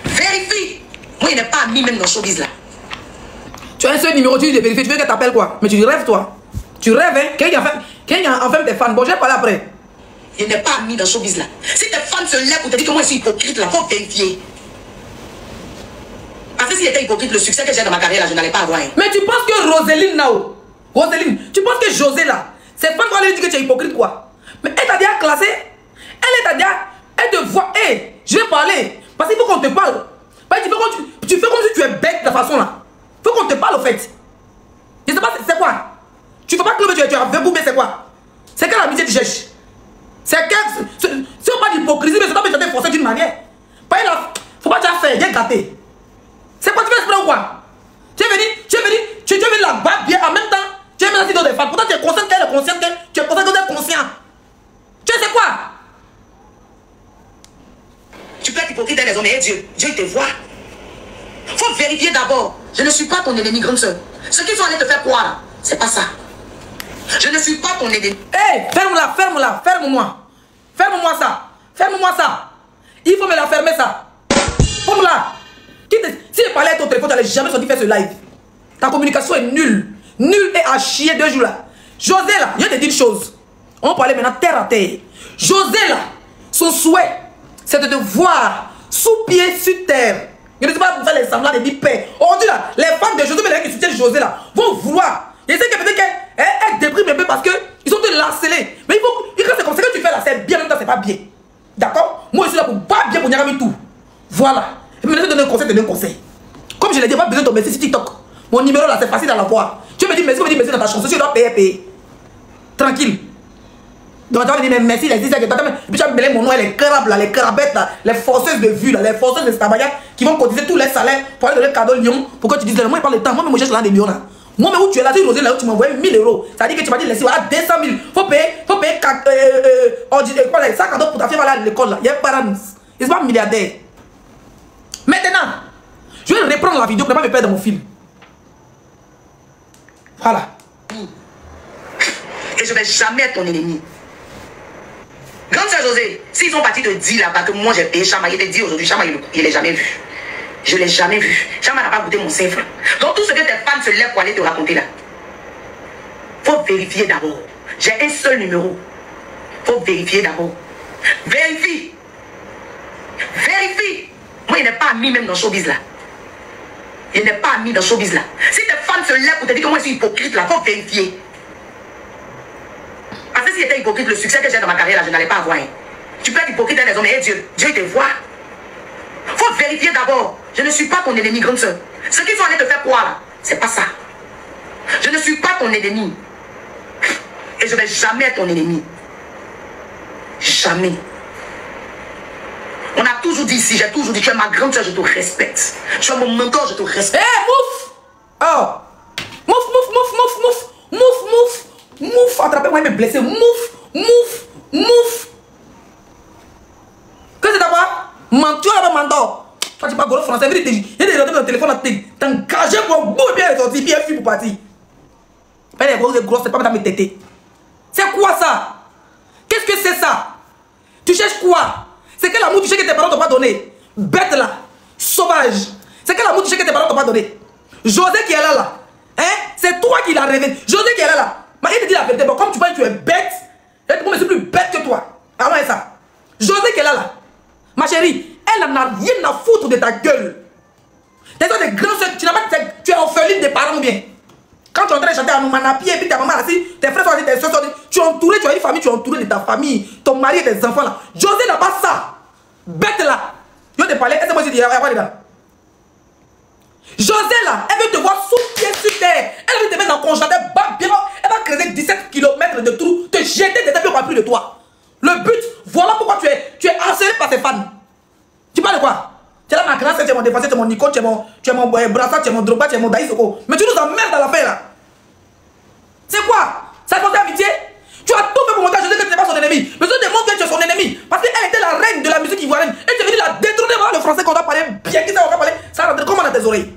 Speaker 1: Vérifie. Moi, il n'est pas ami même dans showbiz là.
Speaker 2: Tu as un seul numéro, tu dis de vérifier. Tu veux qu'elle t'appelle quoi? Mais tu rêves toi. Tu rêves, hein? Quelqu'un enferme tes fans. Bon, je vais parler après.
Speaker 1: Il n'est pas ami dans showbiz là. Si tes fans se lèvent pour te dire que moi je suis hypocrite là, il faut vérifier. Parce que s'il était hypocrite, le succès que j'ai dans ma carrière là, je n'allais pas avoir. Hein.
Speaker 2: Mais tu penses que Roselyne Nao, tu penses que José là, c'est pas qu'on lui dit que tu es hypocrite quoi? Mais elle t'a déjà classé. Elle te voit. Hé, je vais parler. Parce qu'il faut qu'on te parle. Tu fais comme si tu es bête de la façon là. Il faut qu'on te parle au fait. Je sais pas, c'est quoi? Tu fais pas que tu as vu, mais c'est quoi? C'est quelle amitié tu cherches? C'est pas d'hypocrisie, mais c'est pas que tu as forcé d'une manière. Faut pas te faire, bien gâté. C'est quoi, tu fais exprès ou quoi? Tu es venu la battre bien en même temps. Tu es venu dans des femmes. Pourtant tu es conscient qu'elle est consciente, tu es conscient qu'elle est conscient. Tu sais quoi?
Speaker 1: Tu peux être hypocrite des hommes, mais Dieu il te voit. Faut vérifier d'abord. Je ne suis pas ton ennemi, grande soeur. Ce qu'ils sont allés te faire croire, c'est pas ça. Je ne suis pas ton ennemi.
Speaker 2: Hé, ferme-la. Ferme-moi ça. Il faut me la fermer ça. Ferme-la. Si je parlais à ton téléphone, tu n'allais jamais sortir faire ce live. Ta communication est nulle. Nulle et à chier 2 jours là. José là, je vais te dire une chose. On va parler maintenant terre à terre. José là, son souhait, c'est de te voir sous pied sur terre. Je ne sais pas pour faire les semblants de dire paix. Aujourd'hui là, les fans de José, mais les qui soutiennent José là, vont vouloir. Je sais que peut-être elle déprime un peu parce qu'ils sont te harceler. Mais il faut, quand c'est comme ça que tu fais là, c'est bien, en même temps, c'est pas bien. D'accord? Moi, je suis là pour pas bien pour Nyagami tout. Voilà. Et puis, je vais te donner un conseil, Comme je l'ai dit, pas besoin de ton merci sur TikTok. Mon numéro là, c'est facile à l'avoir. Tu me dis merci, dans ta chanson, tu dois payer. Tranquille. Donc, tu vas me dire, mais merci, les 10 et puis tu vas me mêler mon nom, les crabes là, les crabettes là, les forceuses de vue là, les forceuses de Stabaya qui vont cotiser tous les salaires pour aller donner le cadeau Lyon pour que tu dises, moi, il parle de temps, moi, mais je cherche là des millions là. Moi, mais où tu es là, tu es là où tu m'as envoyé 1000 euros. Ça veut dire que tu m'as dit, laissez, voilà, 200 000. Faut payer 5 cadeaux pour ta fille, aller à l'école là. Il y a pas ils sont pas milliardaires. Maintenant, je vais reprendre la vidéo pour ne pas me perdre dans mon film. Voilà.
Speaker 1: Et je ne vais jamais être ton ennemi. Grande sœur José, s'ils ont parti te dire là-bas que moi j'ai payé Chama, il te dit aujourd'hui, Chama, il ne l'a jamais vu. Je ne l'ai jamais vu. Chama n'a pas goûté mon 5 francs. Donc tout ce que tes fans se lèvent pour aller te raconter là, il faut vérifier d'abord. J'ai un seul numéro. Il faut vérifier d'abord. Vérifie. Vérifie. Moi, il n'est pas ami même dans Showbiz là. Il n'est pas ami dans Showbiz là. Si tes fans se lèvent pour te dire que moi je suis hypocrite là, il faut vérifier. Parce que si j'étais hypocrite, le succès que j'ai dans ma carrière là, je n'allais pas avoir. Tu peux être hypocrite dans les hommes, mais Dieu te voit. Il faut vérifier d'abord. Je ne suis pas ton ennemi, grande soeur. Ce qu'ils sont allés te faire croire là, c'est pas ça. Je ne suis pas ton ennemi. Et je ne vais jamais être ton ennemi. Jamais. On a toujours dit ici, j'ai toujours dit, tu es ma grande soeur, je te respecte. Tu es mon mentor, je te respecte.
Speaker 2: Hé, mouf! Oh! Mouf! Attrapez-moi, il me blessé. Mouf! Qu'est-ce que c'est d'abord? Tu as un mentor. Toi, tu parles gros français. Il y a des gens dans le téléphone à t'es engagé pour boum, bien sorti, bien fui pour partir. Pas des grosses, c'est pas dans mes tétés. C'est quoi ça? Qu'est-ce que c'est ça? Tu cherches quoi? C'est quel amour tu sais que tes parents t'ont pas donné? Bête là, sauvage. C'est quel amour tu sais que tes parents t'ont pas donné? José qui est là. Hein? C'est toi qui l'as révélé. José qui est là. Mais il te dit la vérité. Bon, comme tu penses que tu es bête, moi je suis plus bête que toi. Alors c'est ça. José qui est là. Ma chérie, elle n'en a rien à foutre de ta gueule. T'es des grands soeurs, tu es orpheline des parents bien. Quand tu es en train de chanter à Noumanapi et puis ta maman assis, tes frères sont assis, tes soeurs sont assis, tu es entouré, tu as une famille, tu es entouré de ta famille, ton mari et tes enfants là. José n'a pas ça. Bête là. Je vais te parler, est-ce que moi je dis, il y a quoi dedans? José là, elle veut te voir sous pied sur terre. Elle veut te mettre dans le congélateur, elle va creuser 17 km de trous, te jeter des tapis, on ne va plus de toi. Le but, voilà pourquoi tu es harcelé par tes fans. Tu parles de quoi? Tu es là ma grâce, tu es mon défenseur, tu es mon Nico, tu es mon Brassa, tu es mon Drogba, tu es mon Daïsoko. Mais tu nous emmerdes dans l'affaire là. C'est quoi? Ça te fait amitié? Tu as tout fait pour montrer à José que tu n'es pas son ennemi. Mais je te montre que tu es son ennemi. Parce qu'elle était la reine de la musique ivoirienne. Et tu es venu la détrôner. Voilà le français qu'on doit parler bien, qui ça on va parler. Ça rentre comment dans tes oreilles?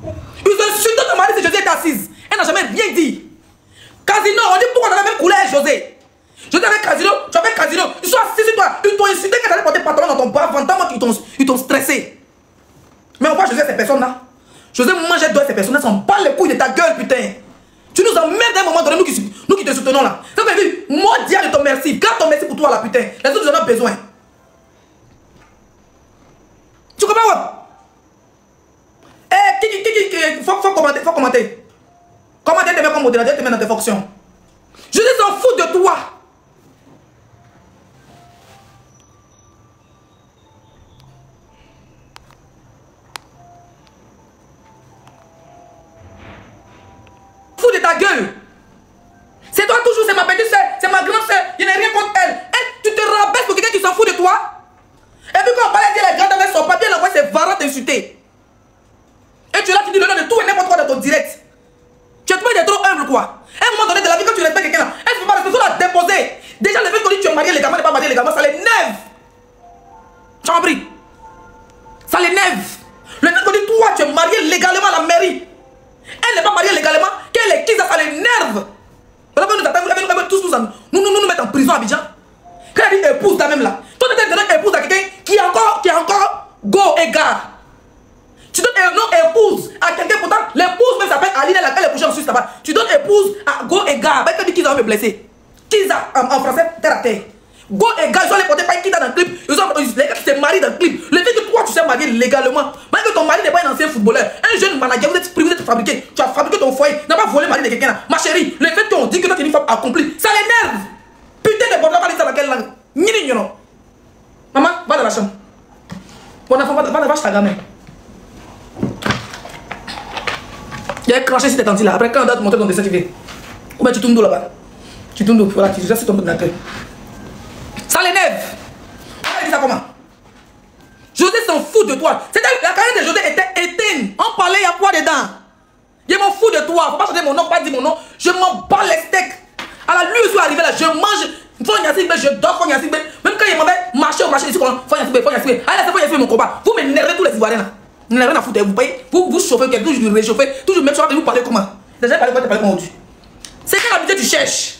Speaker 2: Ils insultent ton mari si José est assise. Elle n'a jamais rien dit. Casino, on dit pourquoi on a la même couleur, José? José avec Casino, tu as avec Casino, ils sont assis sur toi. Ils t'ont insulté quand tu allais porter pantalon dans ton bras, ventant qu'ils t'ont stressé. Mais on voit José ces personnes-là. José mangeait d'or ces personnes-là, sont pas les couilles de ta gueule, putain. Tu nous emmerdes à un moment donné, nous qui te soutenons là. Ça veut dire, moi, dire de ton merci. Garde ton merci pour toi là, putain. Les autres, en ont besoin. Tu comprends quoi? Faut commenter. Commenter, te mettre comme modérateur, te mettre dans tes fonctions. Je s'en fous de toi. Fous de ta gueule. C'est toi toujours, c'est ma petite soeur, c'est ma grande soeur. Il n'y a rien contre elle. Tu te rabaisses pour quelqu'un qui s'en fout de toi. Et puis quand on parlait de les grandes avec son papier, elle envoie ses varans t'insulter. Et tu es là, tu dis le nom de tout et n'importe quoi dans ton direct. Tu es trop humble quoi. À un moment donné de la vie, quand tu respectes quelqu'un là, elle ne peut pas respecter, la déposer. Déjà, le fait qu'on dit que tu es marié légalement, n'est pas marié légalement, ça l'énerve. Tu as compris? Ça l'énerve. Le fait qu'on dit toi, tu es marié légalement à la mairie. Elle n'est pas mariée légalement, qu'elle est qui ça l'énerve. Elle veut tous nous mettre en prison à Abidjan. Quand elle dit épouse là même là, toi tu donnes épouse à quelqu'un qui est encore go et gare. Tu donnes un nom épouse à quelqu'un, pourtant l'épouse même s'appelle Aline, elle est couchée en Suisse là-bas. Tu donnes épouse à go et gare. Ben, quand tu dis qu'ils ont me blessé. Qu'ils en français, terre à terre. Go et gars, ils ont les porter par qui dans le clip. Ils ont les gars qui se marient dans le clip. Le fait que toi, tu sais marier légalement, malgré que ton mari n'est pas un ancien footballeur, un jeune manager, vous êtes fabriqué. Tu as fabriqué ton foyer, n'a pas volé le mari de quelqu'un. Ma chérie, le fait qu'on dit que toi, tu es une femme accomplie, ça l'énerve. Putain de bordel, va dire ça dans quelle langue? Ni non. Maman, va dans la chambre. Mon enfant, va chez ta gamin. Il a craché sur tes tantis là. Après, quand on doit te montrer ton dessin, tu fais. Ou bien tu tournes d'eau là-bas. Tu tournes d'eau, voilà, tu restes sur ton ordinateur. Ça l'énerve. On va dire ça comment? José s'en fout de toi. La carrière de José était éteinte. On parlait, il y a quoi dedans? Je m'en fous de toi. Faut pas changer mon nom, pas dire mon nom. Je m'en bats les steaks. À la lui, je suis arrivé là, je mange. Je dors, même quand il m'avait marché au marché ici, faut y mon combat. Vous m'énervez tous les Ivoiriens là. Vous n'avez rien à foutre, vous payez, vous chauffez, toujours réchauffez, toujours même chose, vous parlez comment? Déjà, parlez comment on dit. C'est quelle habitude tu cherches?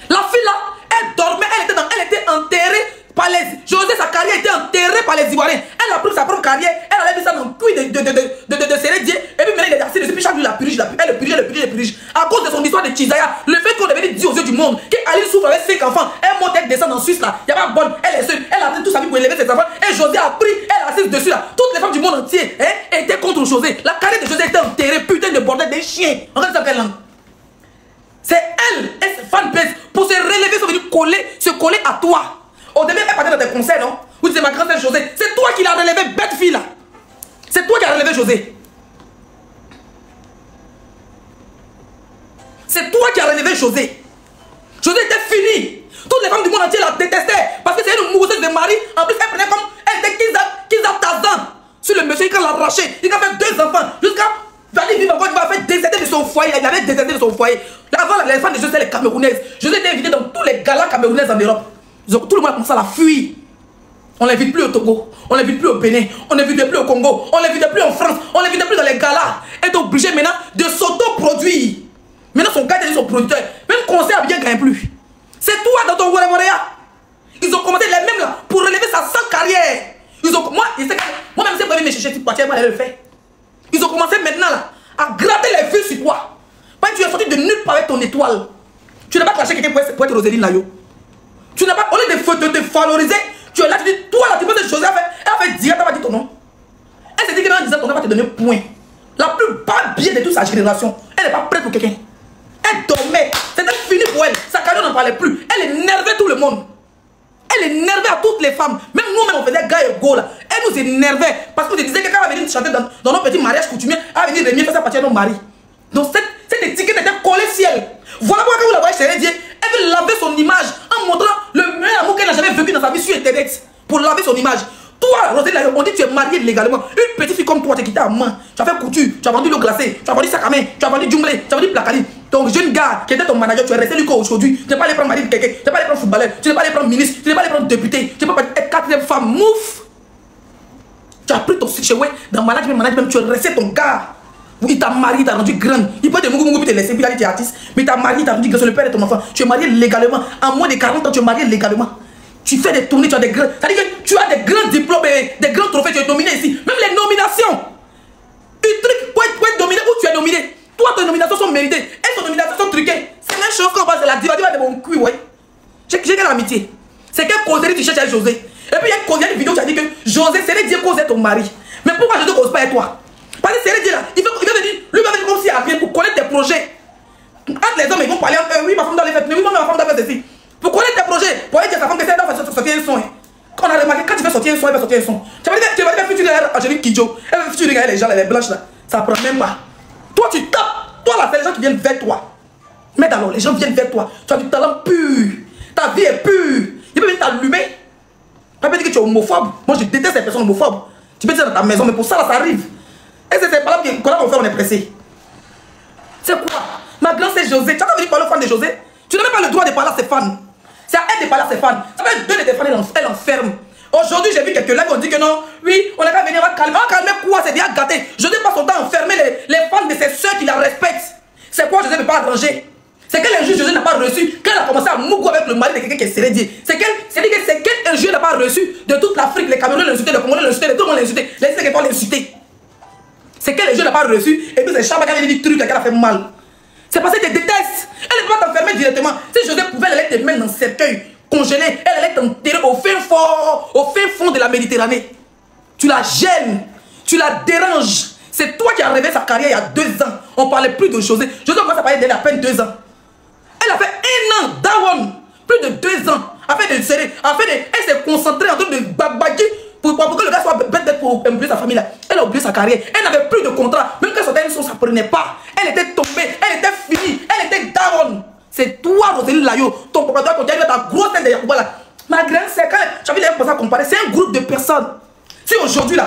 Speaker 2: La fille là, elle dormait, elle était enterrée par les. José, sa carrière était enterrée par les Ivoiriens. Elle a pris sa propre carrière, elle avait mis ça dans le cuit de Sérédier, et puis maintenant il est assis dessus, puis chaque jour il la purge, elle le purge. À cause de son histoire de Tizaya, le fait qu'on avait dit aux yeux du monde qu'Aline souffre avec 5 enfants, elle monte, elle descend en Suisse là, il n'y a pas bonne, elle est seule, elle a fait toute sa vie pour élever ses enfants, et José a pris, elle est assise dessus là. Toutes les femmes du monde entier étaient contre José. La carrière de José était enterrée, putain de bordel des chiens. Regarde ça quelle langue. C'est elle et ses fanbase pour se relever, sont venus se coller à toi. Au début, elle partait dans tes conseils, non? Vous dites, ma grande sœur José, c'est toi qui l'as relevé, bête fille là. C'est toi qui as relevé José. C'est toi qui as relevé José. José était fini. Toutes les femmes du monde entier la détestaient parce que c'est une mourouseuse de mari. En plus, elle prenait comme. Elle était Kiza Tazan sur le monsieur qui l'a arraché. Il a fait 2 enfants. Jusqu'à. Il va vivre encore, il va faire déserter de son foyer. Il avait déserté de son foyer. Avant, les femmes de José, les Camerounaises. José était invité dans tous les galas camerounaises en Europe. Tout le monde a commencé à la fuir. On ne l'invite plus au Togo, on ne l'invite plus au Bénin, on ne l'invite plus au Congo, on ne l'invite plus en France, on ne l'invite plus dans les galas. Elle est obligée maintenant de s'auto-produire. Maintenant, son gars est son producteur. Même concert bien gagne plus. C'est toi dans ton Waramorea. Ils ont commencé les mêmes là pour relever sa seule carrière. Moi-même, c'est pas me chercher cette partie, elle le fait. Ils ont commencé maintenant là à gratter les vues sur toi. Parce que tu es sorti de nulle part avec ton étoile. Tu n'as pas craché quelqu'un pour être Roséline là, yo. Tu n'as pas, au lieu de te valoriser, tu es là, tu dis, toi là, tu peux te choisir, elle a fait direct, elle va dire ton nom. Elle s'est dit qu'en disant ton nom, elle va te donner point. La plus bas bien de toute sa génération, elle n'est pas prête pour quelqu'un. Elle dormait, c'était fini pour elle, sa carrière n'en parlait plus. Elle énervait tout le monde. Elle énervait à toutes les femmes. Même nous-mêmes, on faisait gars et go là. Elle nous énervait parce qu'on te disait que quand elle va venir chanter dans nos petits mariages coutumiers, elle va venir remis faire sa partie à nos maris. Donc cette étiquette était collée ciel. Voilà pourquoi quand vous la voyez chez Dieu, elle veut laver son image en montrant le meilleur amour qu'elle n'a jamais vécu dans sa vie sur Internet. Pour laver son image. Toi, Roséline, on dit que tu es mariée légalement. Une petite fille comme toi, tu es quittée à main. Tu as fait couture, tu as vendu l'eau glacée, tu as vendu sac à main, tu as vendu djunglé, tu as vendu placali. Ton jeune gars qui était ton manager, tu es resté lui aujourd'hui. Tu n'es pas allé prendre mari de quelqu'un, tu n'es pas allé prendre footballeur, tu n'es pas allé prendre ministre, tu n'es pas allé prendre député, tu n'es pas allé être 4e femme. Mouf! Tu as pris ton situation dans management, tu es resté ton gars. Il t'a marié, il t'a rendu grande. Il peut te mougou te laisser, puis il a dit tu es artiste. Mais il t'a marié, il t'a rendu grande, c'est le père de ton enfant. Tu es marié légalement. En moins de 40 ans, tu es marié légalement. Tu fais des tournées, tu as des grands. C'est-à-dire que tu as des grands diplômes et des grands trophées, tu es nominé ici. Même les nominations. Un truc pour être nominé où tu es nominé. Toi, tes nominations sont méritées. Et tes nominations sont truquées. C'est la même chose qu'on passe de la diva de mon cul, ouais. J'ai quelle amitié. C'est quelle causerie tu cherches avec José. Et puis il y a une vidéo où tu as dit que José, c'est Dieu causait ton mari. Mais pourquoi je ne cause pas avec toi? Parce que c'est Dieu là, il va venir, lui va venir comme s'il n'y a rien pour connaître tes projets. Entre les hommes, ils vont parler entre eux, oui, ma femme doit les faire, oui, ma femme doit faire ceci. Pour connaître tes projets, pour aller dire à ta femme que c'est doit sortir un son. Quand on a remarqué, quand tu fais sortir un son, elle va sortir un son. Tu vas dire que futur Angélique Kidjo, elle va futur les gens, les blanches là, ça prend même pas. Toi, tu tapes, toi là, c'est les gens qui viennent vers toi. Mais alors, les gens viennent vers toi, tu as du talent pur, ta vie est pure. Il peut venir t'allumer. Tu peux dire que tu es homophobe. Moi, je déteste les personnes homophobes. Tu peux dire dans ta maison, mais pour ça, là, ça arrive. Et c'est pas là qu'on a fait, on est pressé. C'est quoi? Ma grande c'est José. Tu as venir parler aux fans de José? Tu n'as même pas le droit de parler à ses fans. C'est à elle de parler à ses fans. Ça fait 2 de tes fans, elle enferme. Aujourd'hui, j'ai vu quelques lives, on dit que non, oui, on n'a qu'à venir, on va calmer. On va calmer quoi? C'est déjà gâté. José passe son temps à enfermer les fans de ses soeurs qui la respectent. C'est quoi José ne peut pas arranger? C'est quel injure José n'a pas reçu quand elle a commencé à mougou avec le mari de quelqu'un qui est Sérédier? C'est quel injure n'a pas reçu de toute l'Afrique? Les Camerounais l'insultaient, les Congolais l'insultaient, tout le monde l'insultait. Les Sénégalais l'insultaient. C'est quel injure n'a pas reçu? Et puis c'est Chaba qui avait dit truc qu'elle a fait mal. C'est parce que tu détestes. Elle ne peut pas t'enfermer directement. Si José pouvait aller te mettre dans le cercueil congelée. Elle allait t'enterrer au fin fond de la Méditerranée. Tu la gênes, tu la déranges. C'est toi qui as rêvé sa carrière il y a 2 ans. On ne parlait plus de José. José commence à parler d'elle à peine 2 ans. Elle a fait 1 an, Dawan, plus de 2 ans. Elle s'est concentrée en train de babagui pour que le gars soit bête pour oublier sa famille là. Elle a oublié sa carrière. Elle n'avait plus de contrat. Même quand elle sortait une sauce, ça ne prenait pas. Elle était tombée, elle était finie, elle était Dawan. C'est toi, Rosélie Layo, ton papa doit continuer à ta grosse tête de Yacouba là. Ma grande sœur, quand tu as vu les gens à comparer, c'est un groupe de personnes. Si aujourd'hui là,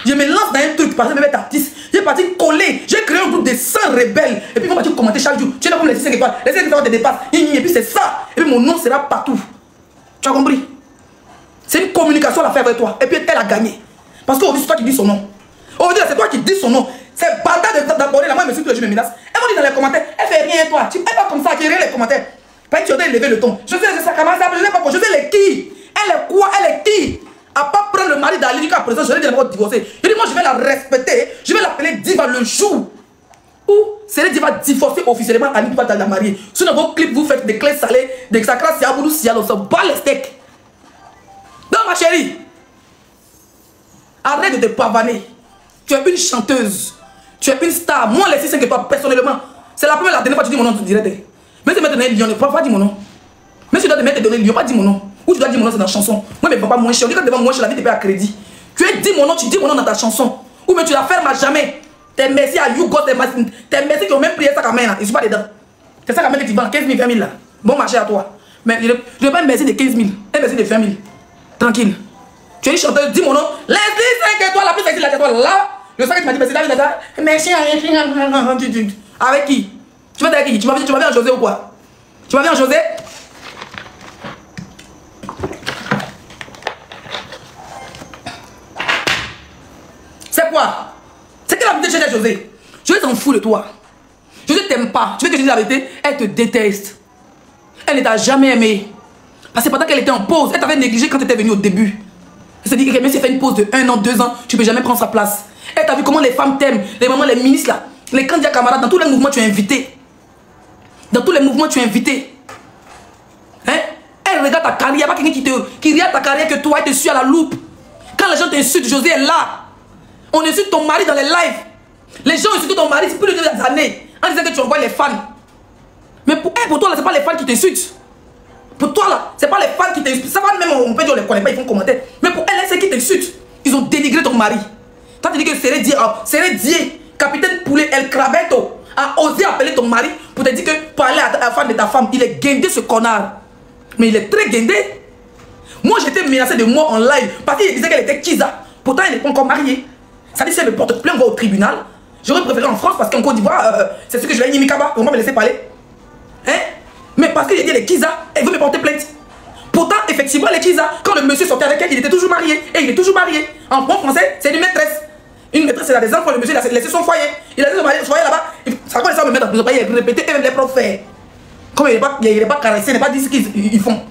Speaker 2: je me lance dans un truc, par exemple, avec artiste, j'ai parti coller, j'ai créé un groupe de 100 rebelles, et puis ils vont partir commenter chaque jour. Tu es là comme les 5 étoiles, les 5 étoiles te dépassent, et puis c'est ça. Et puis mon nom sera partout. Tu as compris? C'est une communication à faire avec toi, et puis elle a gagné. Parce qu'aujourd'hui, c'est toi qui dis son nom. Aujourd'hui, c'est toi qui dis son nom. C'est bâtard d'aborder la moi, je me suis dit, je me menace. Elle va dire dans les commentaires, elle fait rien, toi. Elle va comme ça, qui rien les commentaires. Pas que tu as élevé le ton. Je sais, ça commence à je sais pas quoi. Je sais, elle est qui? Elle est quoi? Elle est qui? À pas prendre le mari d'Ali jusqu'à présent, je vais dire d'abord divorcer. Je dis, moi, je vais la respecter. Je vais l'appeler Diva le jour où c'est Diva divorcer officiellement Ali qui va la marier. Sur vos clips, vous faites des clés salées, des sacras, siaboulou, sialo, ça bat les steaks. Donc, ma chérie, arrête de te pavaner. Tu es une chanteuse. Tu es une star. Moi, les 6 que toi, personnellement, c'est la première fois que tu dis mon nom, tu dirais. Mais tu dois te donner Lyon, ne pas dire mon nom. Mais tu dois te mettre donner Lyon, pas dire mon nom. Ou tu dois dire mon nom, c'est dans la chanson. Moi, mais papa, moins cher. On dit quand devant moins cher, la vie te paie à crédit. Tu es dit mon nom, tu dis mon nom dans ta chanson. Ou mais tu la fermes à jamais. Tes merci à You God, tes merci qui ont même prié ça quand même là. Ils sont pas dedans. C'est ça quand même que tu vends 15 000, 20 000 là. Bon marché à toi. Mais je ne veux pas un merci de 15 000. Un merci de 20 000. Tranquille. Tu es une chanteuse, dis mon nom. Leslie 5 étoiles, la plus sexy de la étoile là. Le sac qui m'a dit, merci, avec qui? Tu vas avec qui? Tu m'as vu en José ou quoi? Tu m'as vu en José? C'est quoi? C'est quelle habitude chez José? José s'en fout de toi. José t'aime pas. Tu veux que je dise la vérité? Elle te déteste. Elle ne t'a jamais aimé. Parce que pendant qu'elle était en pause, elle t'avait négligé quand tu étais venu au début. Elle s'est dit que même si elle fait une pause de 1 an, 2 ans, tu ne peux jamais prendre sa place. Elle t'a vu comment les femmes t'aiment, les mamans, les ministres là, les candidats camarades, dans tous les mouvements tu es invité. Dans tous les mouvements tu es invité. Hein? Elle regarde ta carrière, il n'y a pas quelqu'un qui regarde ta carrière que toi, elle te suit à la loupe. Quand les gens t'insultent, José est là. On insulte ton mari dans les lives. Les gens insultent ton mari depuis des années en disant que tu envoies les fans. Mais pour elle, pour toi, là, ce n'est pas les fans qui t'insultent. Pour toi, là, ce n'est pas les fans qui t'insultent. Ça va même, on peut dire, on les connaît pas, ils font commenter. Mais pour elle, c'est qui t'insulte. Ils ont dénigré ton mari. Toi, tu dis que Seré Dié, capitaine Poulet, El Crabeto, a osé appeler ton mari pour te dire que parler à la femme de ta femme, il est guindé ce connard. Mais il est très guindé. Moi, j'étais menacé de mort en live parce qu'il disait qu'elle était Kiza. Pourtant, elle n'est pas encore mariée. Ça dit, si elle me porte plainte, on va au tribunal. J'aurais préféré en France parce qu'en Côte d'Ivoire, c'est ce que je vais Nimikaba. On va me laisser parler. Hein? Mais parce qu'il a dit elle est Kiza, elle veut me porter plainte. Pourtant, effectivement, elle est Kiza. Quand le monsieur sortait avec elle, il était toujours marié. Et il est toujours marié. En bon français, c'est une maîtresse. Une maîtresse, elle a des enfants. Le monsieur, il a laissé son foyer. Il a laissé son foyer là-bas. Ça va me mettre en prison. Il répétait, et même les profs faire. Comme il n'est pas caressé, il n'est pas dit ce qu'ils font.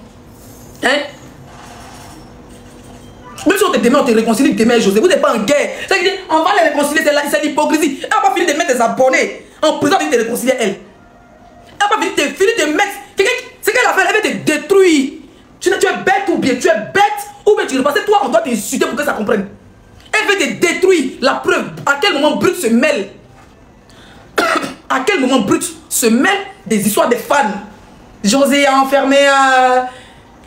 Speaker 2: Hein? Même si on te démet, on te réconcilie, démet José. Vous n'êtes pas en guerre. Ça veut dire, on va les réconcilier, c'est l'hypocrisie. Elle n'a pas fini de mettre des abonnés en prison, elle va te réconcilier elle. Elle n'a pas fini de mettre. C'est qu'elle a fait, elle veut te détruire. Tu es bête ou bien tu es bête ou bien tu es parce que toi, on doit t'insulter pour que ça comprenne. Elle veut te détruire. La preuve, à quel moment Brut se mêle. À quel moment Brut se mêle des histoires des fans. José a enfermé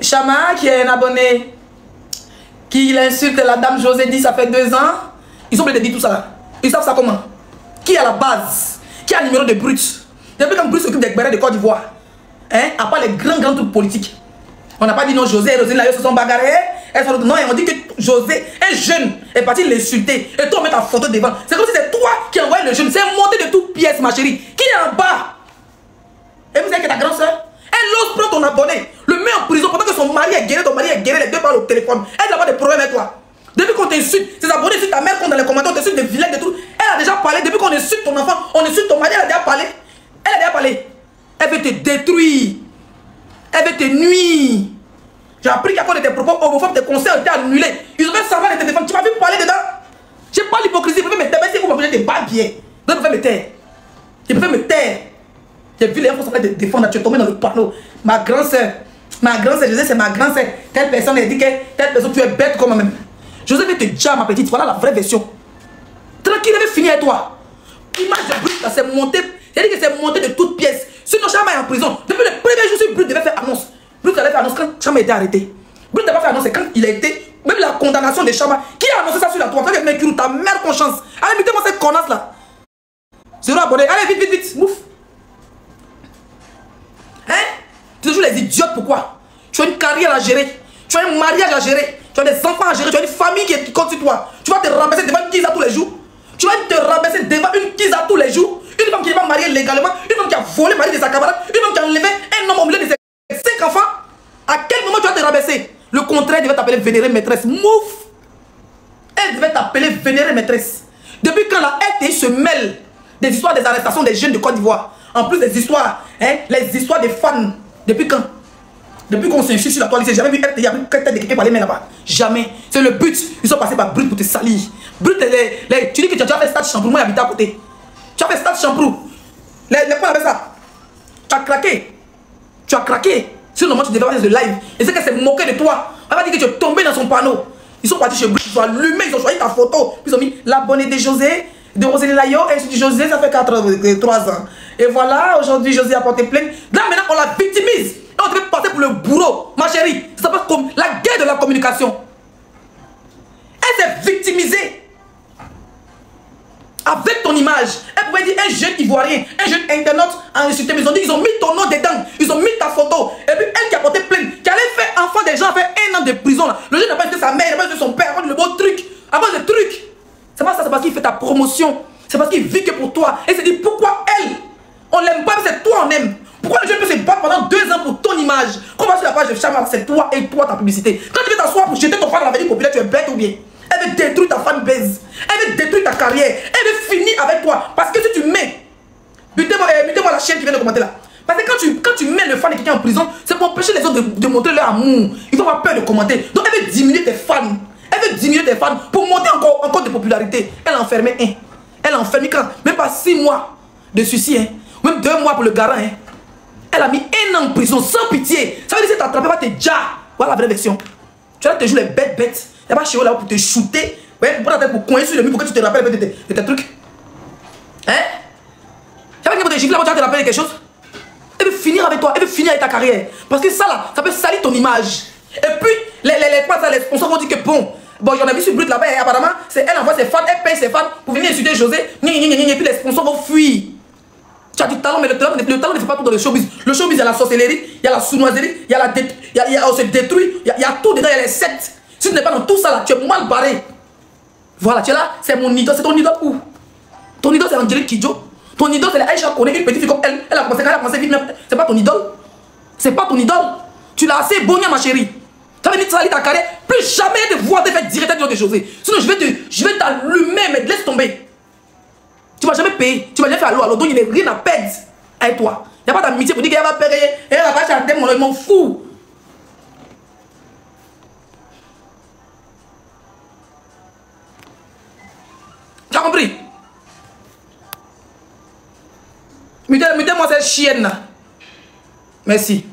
Speaker 2: Chama, qui est un abonné, qui insulte la dame José dit ça fait 2 ans. Ils ont oublié de dire tout ça là. Ils savent ça comment? Qui est à la base? Qui a le numéro de Brut? Depuis quand Brut s'occupe des Gbérés de Côte d'Ivoire, hein? À part les grands trucs politiques. On n'a pas dit non, José et Roselyne Layo se sont bagarrés. Non, on dit que José est jeune, est parti l'insulter. Et toi, on met ta photo devant. C'est comme si c'est toi qui envoie le jeune. C'est monté de toutes pièces, ma chérie. Qui est en bas? Et vous savez que ta grande soeur, elle ose prendre ton abonné, le met en prison pendant que son mari est guéri, ton mari est guéri, les deux parlent au téléphone. Elle n'a pas de problème avec toi. Depuis qu'on t'insulte, ses abonnés insultent ta mère, qu'on dans les commentaires, on t'insulte des vilains, de tout. Elle a déjà parlé. Depuis qu'on insulte ton enfant, on insulte ton mari, elle a déjà parlé. Elle a déjà parlé. Elle veut te détruire. Elle veut te nuire. J'ai appris qu'à cause de tes propos homophobes, tes conseils ont été annulés. Ils ont fait savoir de tes défendre. Tu m'as vu parler dedans? J'ai pas l'hypocrisie. Vous pouvez me taire. Si vous m'empêchez de battre bien, vous pouvez me taire. Je peux me taire. J'ai vu les gens sont en train de défendre. Tu es tombé dans le panneau. Ma grande soeur, Ma grande sœur, José, c'est ma grande sœur. Telle personne, elle dit que telle personne, tu es bête comme moi-même. José veut te dire, ma petite, voilà la vraie version. Tranquille, elle veut finir avec toi. L'image de Brut, c'est monté. Elle dit que c'est monté de toutes pièces. Sinon, Chama est en prison. Depuis le premier jour, Brut devait faire annonce. Brut avait fait annonce quand Chama était arrêté. Brut n'avait pas fait annonce, c'est quand il a été. Même la condamnation de Chama. Qui a annoncé ça sur la toile? Quand il y a ta mère conscience. Allez, mettez-moi cette connasse là. Zéro abonné. Allez, vite, vite, vite. Mouf. Hein? Tu es toujours les idiotes, pourquoi? Tu as une carrière à gérer. Tu as un mariage à gérer. Tu as des enfants à gérer. Tu as une famille qui compte sur toi. Tu vas te rabaisser devant une Kiza tous les jours. Tu vas te rabaisser devant une Kiza tous les jours. Une femme qui n'est pas mariée légalement. Une femme qui a volé le mari de sa camarade. Une femme qui a enlevé un homme au milieu de ses 5 enfants. À quel moment tu vas te rabaisser? Le contraire devait t'appeler vénérée maîtresse. Mouf! Elle devait t'appeler vénérée maîtresse. Depuis quand la RTI se mêle des histoires des arrestations des jeunes de Côte d'Ivoire? En plus des histoires, hein, les histoires des fans. Depuis quand? Depuis qu'on s'insulte sur la toile, j'ai jamais vu RTI avec tête de quelqu'un par les mains là-bas. Jamais. C'est le but. Ils sont passés par Brut pour te salir. Brut, tu dis que tu as fait Stade Champrou, moi j'habite à côté. Tu as fait Stade Champrou. Quoi on appelle ça? Tu as craqué. Tu as craqué. Sinon, moi tu devais faire le live. Et c'est qu'elle s'est moquée de toi. Elle va dire que tu es tombé dans son panneau. Ils sont partis chez Brut, ils ont allumé, ils ont choisi ta photo. Puis ils ont mis l'abonné de José, de Rosélie Layo, et du José, ça fait 3 ans. Et voilà, aujourd'hui José a porté plainte. Là maintenant on la victimise. Et on devait passer pour le bourreau, ma chérie. Ça s'appelle comme la guerre de la communication. Elle s'est victimisée. Avec ton image. Elle pouvait dire un jeune ivoirien, un jeune internaute a insulté. Mais ils ont mis ton nom dedans. Ils ont mis ta photo. Et puis elle qui a porté plainte, qui allait faire enfant des gens, a fait 1 an de prison. Là. Le jeune n'a pas été sa mère, il n'a pas été son père, le beau truc. À base de trucs. C'est pas ça, c'est parce qu'il fait ta promotion. C'est parce qu'il vit que pour toi. Et c'est dit pourquoi elle, on l'aime pas, mais c'est toi on aime. Pourquoi le jeune peut se battre pendant 2 ans pour ton image? Quand on va sur la page de Chama, c'est toi et toi ta publicité. Quand tu veux t'asseoir pour jeter ton fan dans la vie populaire, tu es bête ou bien? Elle veut détruire ta fanbase. Elle veut détruire ta carrière. Elle veut finir avec toi. Parce que si tu mets... Mutez-moi la chaîne qui vient de commenter là. Parce que quand tu mets le fan de quelqu'un en prison, c'est pour empêcher les autres de montrer leur amour. Ils vont avoir peur de commenter. Donc elle veut diminuer tes fans. Elle veut diminuer tes fans pour monter encore de popularité. Elle a enfermé un. Elle a enfermé quand même pas 6 mois de suicide. Hein. Même 2 mois pour le garant. Hein. Elle a mis 1 an en prison sans pitié. Ça veut dire que si t'attrapes, va te déjà. Voilà la vraie version. Tu vas te jouer les bêtes. Il n'y a pas chez eux là pour te shooter. Ouais, pour coincer sur le mur pour que tu te rappelles de tes trucs. Hein? Tu vas venir pour te gifler là, tu vas te rappeler quelque chose. Elle veut finir avec toi, elle veut finir avec ta carrière. Parce que ça là, ça peut salir ton image. Et puis, les sponsors vont dire que bon, j'en ai vu sur Brut là-bas, et apparemment, c'est elle envoie ses fans, elle paye ses fans pour venir insulter José. Et puis les sponsors vont fuir. Tu as du talent, mais le talent ne fait pas tout dans le showbiz. Le showbiz, il y a la sorcellerie, il y a la sournoiserie, on se détruit, il y a tout dedans, il y a les sectes. Si tu n'es pas dans tout ça là, tu es mal barré. Voilà, tu es là, c'est mon idole. C'est ton idole où? Ton idole, c'est Angélique Kidjo. Ton idole, c'est Aïcha Koné, une petite fille comme elle. Elle a commencé vite, mais c'est pas ton idole. C'est pas ton idole. Tu l'as assez bonnier, ma chérie. Tu as mis salir ta carrière. Plus jamais te voir te faire directeur de José. Sinon, je vais t'allumer, mais laisse tomber. Tu vas jamais payer. Tu vas jamais faire allô. Donc, il n'y a rien à perdre avec toi. Il n'y a pas d'amitié pour dire qu'elle va payer. Elle va pas chanter, je m'en fous. Tu as compris? Mettez-moi cette chienne là. Merci.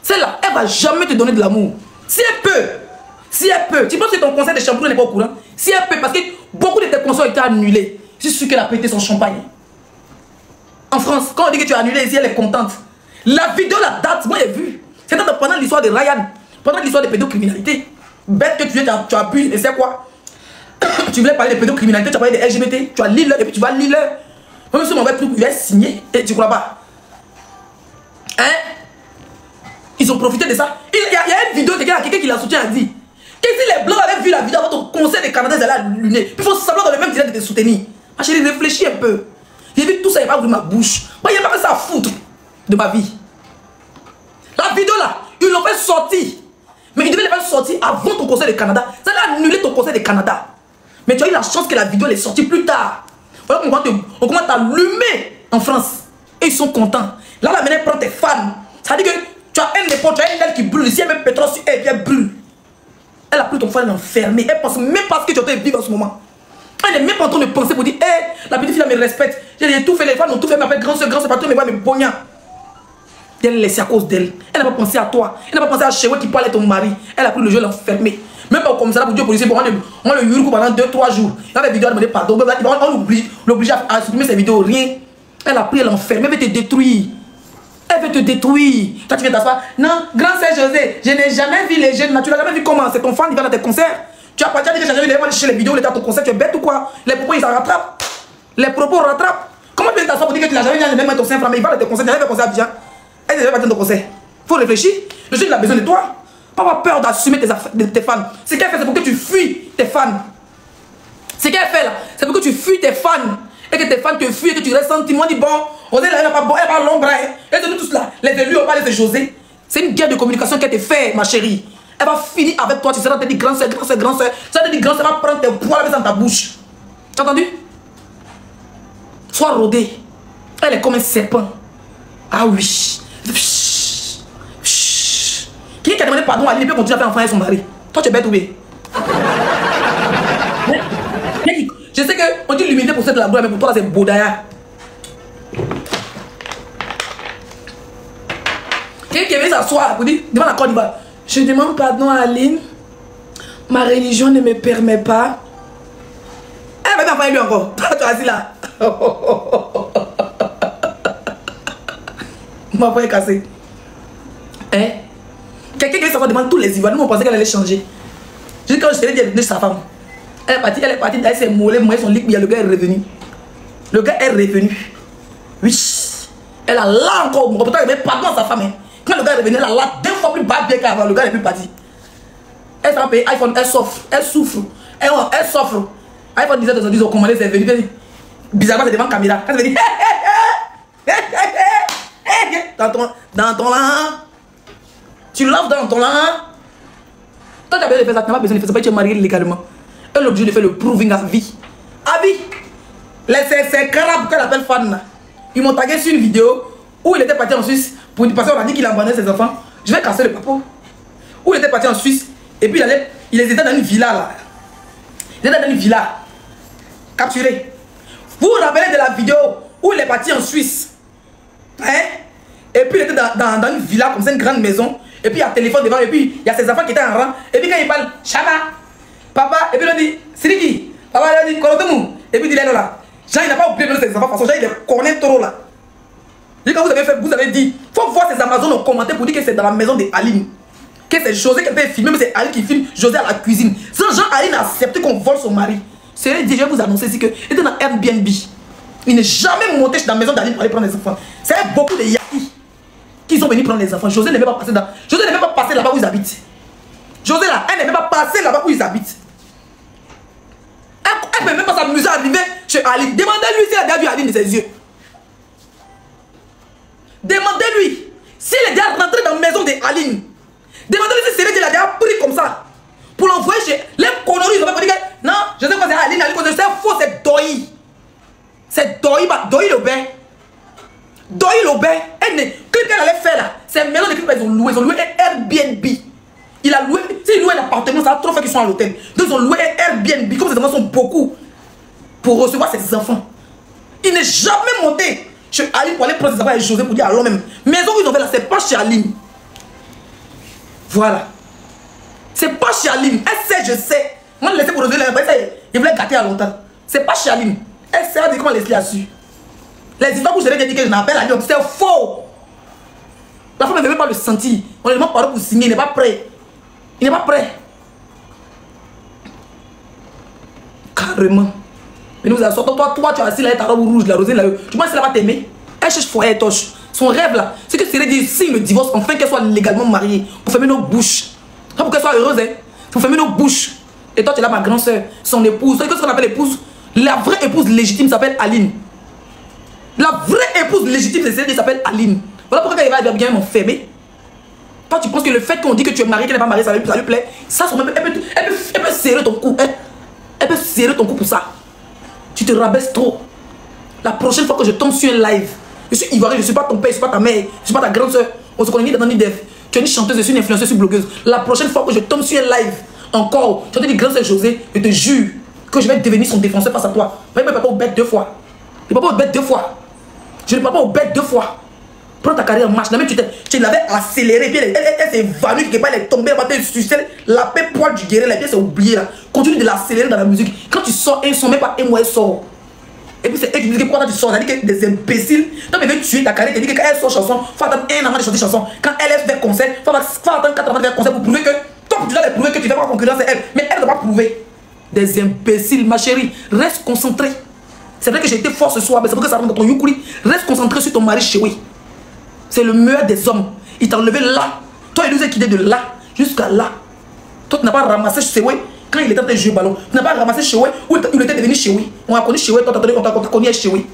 Speaker 2: Celle-là, elle va jamais te donner de l'amour. Si elle peut, tu penses que ton conseil de shampoo n'est pas au courant? Si elle peut, parce que beaucoup de tes conseils ont été annulés. Je suis sûr qu'elle a pété son champagne. En France, quand on dit que tu as annulé ici, elle est contente. La vidéo, la date, moi j'ai vu. C'était pendant l'histoire de Ryan, pendant l'histoire de pédocriminalité. Bête que tu as pu, et c'est quoi? Tu voulais parler de pédocriminalité, tu as parlé de LGBT, tu as lu et puis tu vas lire leur. Même si on m'envoie plus, il va signer, et tu crois pas? Hein? Ils ont profité de ça. Il y a une vidéo de quelqu'un qui l'a soutenu a dit que si les blancs avaient vu la vidéo avant ton conseil des Canadiens, ils allaient allumer. Il faut savoir dans le même direct de te soutenir. Ma chérie, réfléchis un peu. J'ai vu tout ça, il n'y a pas ouvert ma bouche. Moi, il n'y a pas ça à foutre de ma vie. La vidéo là, ils l'ont fait sortir. Mais ils devaient le faire sortir avant ton conseil du Canada. Ça a annulé ton conseil du Canada. Mais tu as eu la chance que la vidéo elle est sortie plus tard. Voilà on commence à t'allumer en France. Et ils sont contents. Là, la maintenant, prend tes fans. Ça veut dire que tu as un épaule, tu as une aile qui brûle. Si elle met pétrole sur elle, elle brûle. Elle a pris ton fan, elle est enfermée. Elle pense même pas ce que tu es en train de vivre en ce moment. Elle n'est même pas en train de penser pour dire, hé, la petite fille, elle me respecte. J'ai tout fait, les femmes ont tout fait, mais après, grand, c'est pas tout, mais moi, mais bonien. d'elle laisser à cause d'elle. Elle n'a pas pensé à toi. Elle n'a pas pensé à Chéoué qui parlait ton mari. Elle a pris le jeu, l'enfermer. Même pas au commissariat pour Dieu policier, bon, on le yurkou pendant 2-3 jours. Dans les vidéos, elle demandait pardon. On l'oblige à supprimer ses vidéos, rien. Elle a pris l'enfermer, elle veut te détruire. Elle veut te détruire. Toi, tu viens t'asseoir. Non, grand sœur José, je n'ai jamais vu les jeunes. Tu n'as jamais vu comment c'est ton fan, il va dans tes concerts. Tu as pas dit que j'ai jamais vu les gens chez les vidéos, il est à ton concert, tu es bête ou quoi? Les propos, ils s'en rattrapent. Les propos rattrapent. Comment tu viens t'asseoir pour dire que tu n'as jamais vu même ton sein, mais il va dans tes concerts, tu n'as jamais fait concert à Abidjan. Elle n'est pas dans ton concert. Faut réfléchir. Le jeune, il a besoin de toi. Pas avoir peur d'assumer tes fans. Ce qu'elle fait, c'est pour que tu fuis tes fans. Ce qu'elle fait là, c'est pour que tu fuis tes fans. Et que tes fans te fuient et que tu restes sentiment. Dit bon, on est là, elle n'a pas bon, elle n'a pas l'ombre. Et c'est nous tous là. Les élus ont parlé de José. C'est une guerre de communication qu'elle te fait, ma chérie. Elle va finir avec toi. Tu seras te dire grand soeur, grand soeur, grand soeur. Ça te dit grand soeur, elle va prendre tes poils dans ta bouche. Tu as entendu? Sois rodé. Elle est comme un serpent. Ah oui. Qui a demandé pardon à lui, il peut continuer à faire enfant avec son mari. Toi, tu es bête ou bien? Je sais qu'on dit l'humilité pour cette labeur, mais pour toi, c'est Bodaya. Quelqu'un qui est venu s'asseoir pour dire, devant la Côte d'Ivoire, je demande pardon à Aline, ma religion ne me permet pas. Elle va t'envoyer lui encore. Toi, tu es assis là. Ma voix est cassée. Hein? Quelqu'un qui vient s'asseoir devant tous les Ivoiriens, nous on pensait qu'elle allait changer. Je dis quand je t'ai dit, elle est sa femme. Elle est partie, elle s'est mollée, son lit, le gars est revenu. Le gars est revenu. Oui. Elle a là encore, mon pourtant elle met pardon à sa femme. Hein. Quand le gars est revenu, elle a là 2 fois plus bas bien qu'avant, le gars n'est plus parti. Elle s'est payé iPhone, elle souffre, elle souffre. Elle souffre. iPhone 17 ils ont commandé, c'est venu. Bizarrement, c'est devant la caméra. Elle s'est dit, dans ton là. Tu laves dans ton là. Toi, tu as besoin de faire ça, tu n'as pas besoin de faire ça, tu es marié légalement. Elle est obligée de faire le proving à vie. À vie. Ces carabes qu'elle appelle fan, ils m'ont tagué sur une vidéo où il était parti en Suisse pour parce qu'on a dit qu'il abandonnait ses enfants. Je vais casser le papo. Où il était parti en Suisse et puis il était dans une villa là. Il était dans une villa. Capturé. Vous vous rappelez de la vidéo où il est parti en Suisse? Hein? Et puis il était dans une villa comme ça, une grande maison. Et puis il y a un téléphone devant, et puis il y a ses enfants qui étaient en rang. Et puis quand il parle, Chama, papa, et puis il dit, Siriki, papa, il dit, Korotomou. Et puis il dit, là. Jean, il n'a pas oublié de ses enfants, parce que Jean, il est connaît trop là. Et quand vous avez dit, il faut voir ces Amazones ont commenté pour dire que c'est dans la maison de Aline. Que c'est José qui a fait filmer, mais c'est Aline qui filme José à la cuisine. Sans Jean, Aline a accepté qu'on vole son mari. C'est déjà vous annoncer ici qu'il était dans Airbnb. Il n'est jamais monté dans la maison d'Aline pour aller prendre les enfants. C'est beaucoup de Yakis qui sont venus prendre les enfants. José ne veut pas passer là. José ne veut pas passer là-bas où ils habitent. José là, elle ne veut pas passer là-bas où ils habitent. Elle ne peut même pas s'amuser à arriver chez Aline. Demandez-lui s'il a déjà vu Aline de ses yeux. Demandez-lui s'il est déjà rentré dans la maison de Aline. Demandez-lui si c'est déjà pris comme ça. Pour l'envoyer chez les conneries. Ils ont pas dit que non, je sais pas c'est Aline. C'est faux, c'est Doi. C'est Doi Lobin. Doi Lobin. Qu'est-ce qu'elle allait faire là? C'est une maison de clips, ils ont loué un Airbnb. Il a loué, s'il loue un appartement, ça a trop fait qu'ils sont à l'hôtel. Donc ils ont loué un Airbnb, comme ces enfants sont beaucoup, pour recevoir ses enfants. Il n'est jamais monté chez Aline pour aller prendre ses enfants et José pour dire alors même. Maison où ils ont fait là, c'est pas chez Aline. Voilà. C'est pas chez Aline. Elle sait, je sais. Moi, je laissais pour José, il voulait gâter à longtemps. C'est pas chez Aline. Elle sait comment laisser là-dessus. Les histoires où je l'ai dit que je n'appelle Aline, c'est faux. La femme ne veut même pas le sentir. On lui demande pardon pour signer, il n'est pas prêt. Il n'est pas prêt. Carrément. Mais nous assortons, toi tu as assis là, ta robe rouge, la rosée là. Tu penses qu'elle va t'aimer? Elle cherche foyer et torche. Son rêve là, c'est que c'est dit signe le divorce, enfin qu'elle soit légalement mariée. Pour fermer nos bouches. Pas pour qu'elle soit heureuse, hein. Pour fermer nos bouches. Et toi tu es là, ma grande soeur, son épouse. Qu'est-ce qu'on appelle épouse? La vraie épouse légitime s'appelle Aline. La vraie épouse légitime, c'est celle qui s'appelle Aline. Voilà pourquoi elle va bien m'enfermer. Toi, tu penses que le fait qu'on dit que tu es marié, qu'elle n'est pas mariée, ça lui plaît. Ça, elle peut serrer ton cou. Hein? Elle peut serrer ton cou pour ça. Tu te rabaisses trop. La prochaine fois que je tombe sur un live, je suis ivoirien, je ne suis pas ton père, je ne suis pas ta mère, je ne suis pas ta grande soeur. On se connaît ni dans ni d'EF. Tu es une chanteuse, je suis une influenceuse, je suis blogueuse. La prochaine fois que je tombe sur un live, encore, tu as dit grande soeur José, je te jure que je vais devenir son défenseur face à toi. Je ne parle pas aux bêtes 2 fois. Je ne parle pas aux bêtes 2 fois. Je ne parle pas aux bêtes 2 fois. Prends ta carrière en marche. Non, mais tu l'avais accéléré. Puis elle s'est évanouie quelque part. Elle est tombée. Elle sucée. La paix poil du guerrier. La pièce est oubliée là. Continue de l'accélérer dans la musique. Quand tu sors un son, même pas un mois, elle sort. Et puis c'est elle qui dit que pourquoi tu sors. Elle dit que des imbéciles. Toi, elle veut tuer ta carrière. Elle dit que quand elle sort chanson, faut attendre un an de chanter chanson. Quand elle fait concert, faut attendre 4 ans de faire concert pour prouver que. Toi, tu dois prouver que tu fais pas concurrence à elle. Mais elle ne doit pas prouver. Des imbéciles, ma chérie. Reste concentrée. C'est vrai que j'ai été fort ce soir, mais c'est vrai que ça rentre dans ton yukuri. Reste concentré sur ton mari chéri. C'est le meilleur des hommes. Il t'a enlevé là. Toi, il nous a quitté de là jusqu'à là. Toi, tu n'as pas ramassé Chewe quand il était en train de jouer au ballon. Tu n'as pas ramassé Chewe où il était devenu Chewe. On a connu Chewe, toi, on t'a connu Chewe.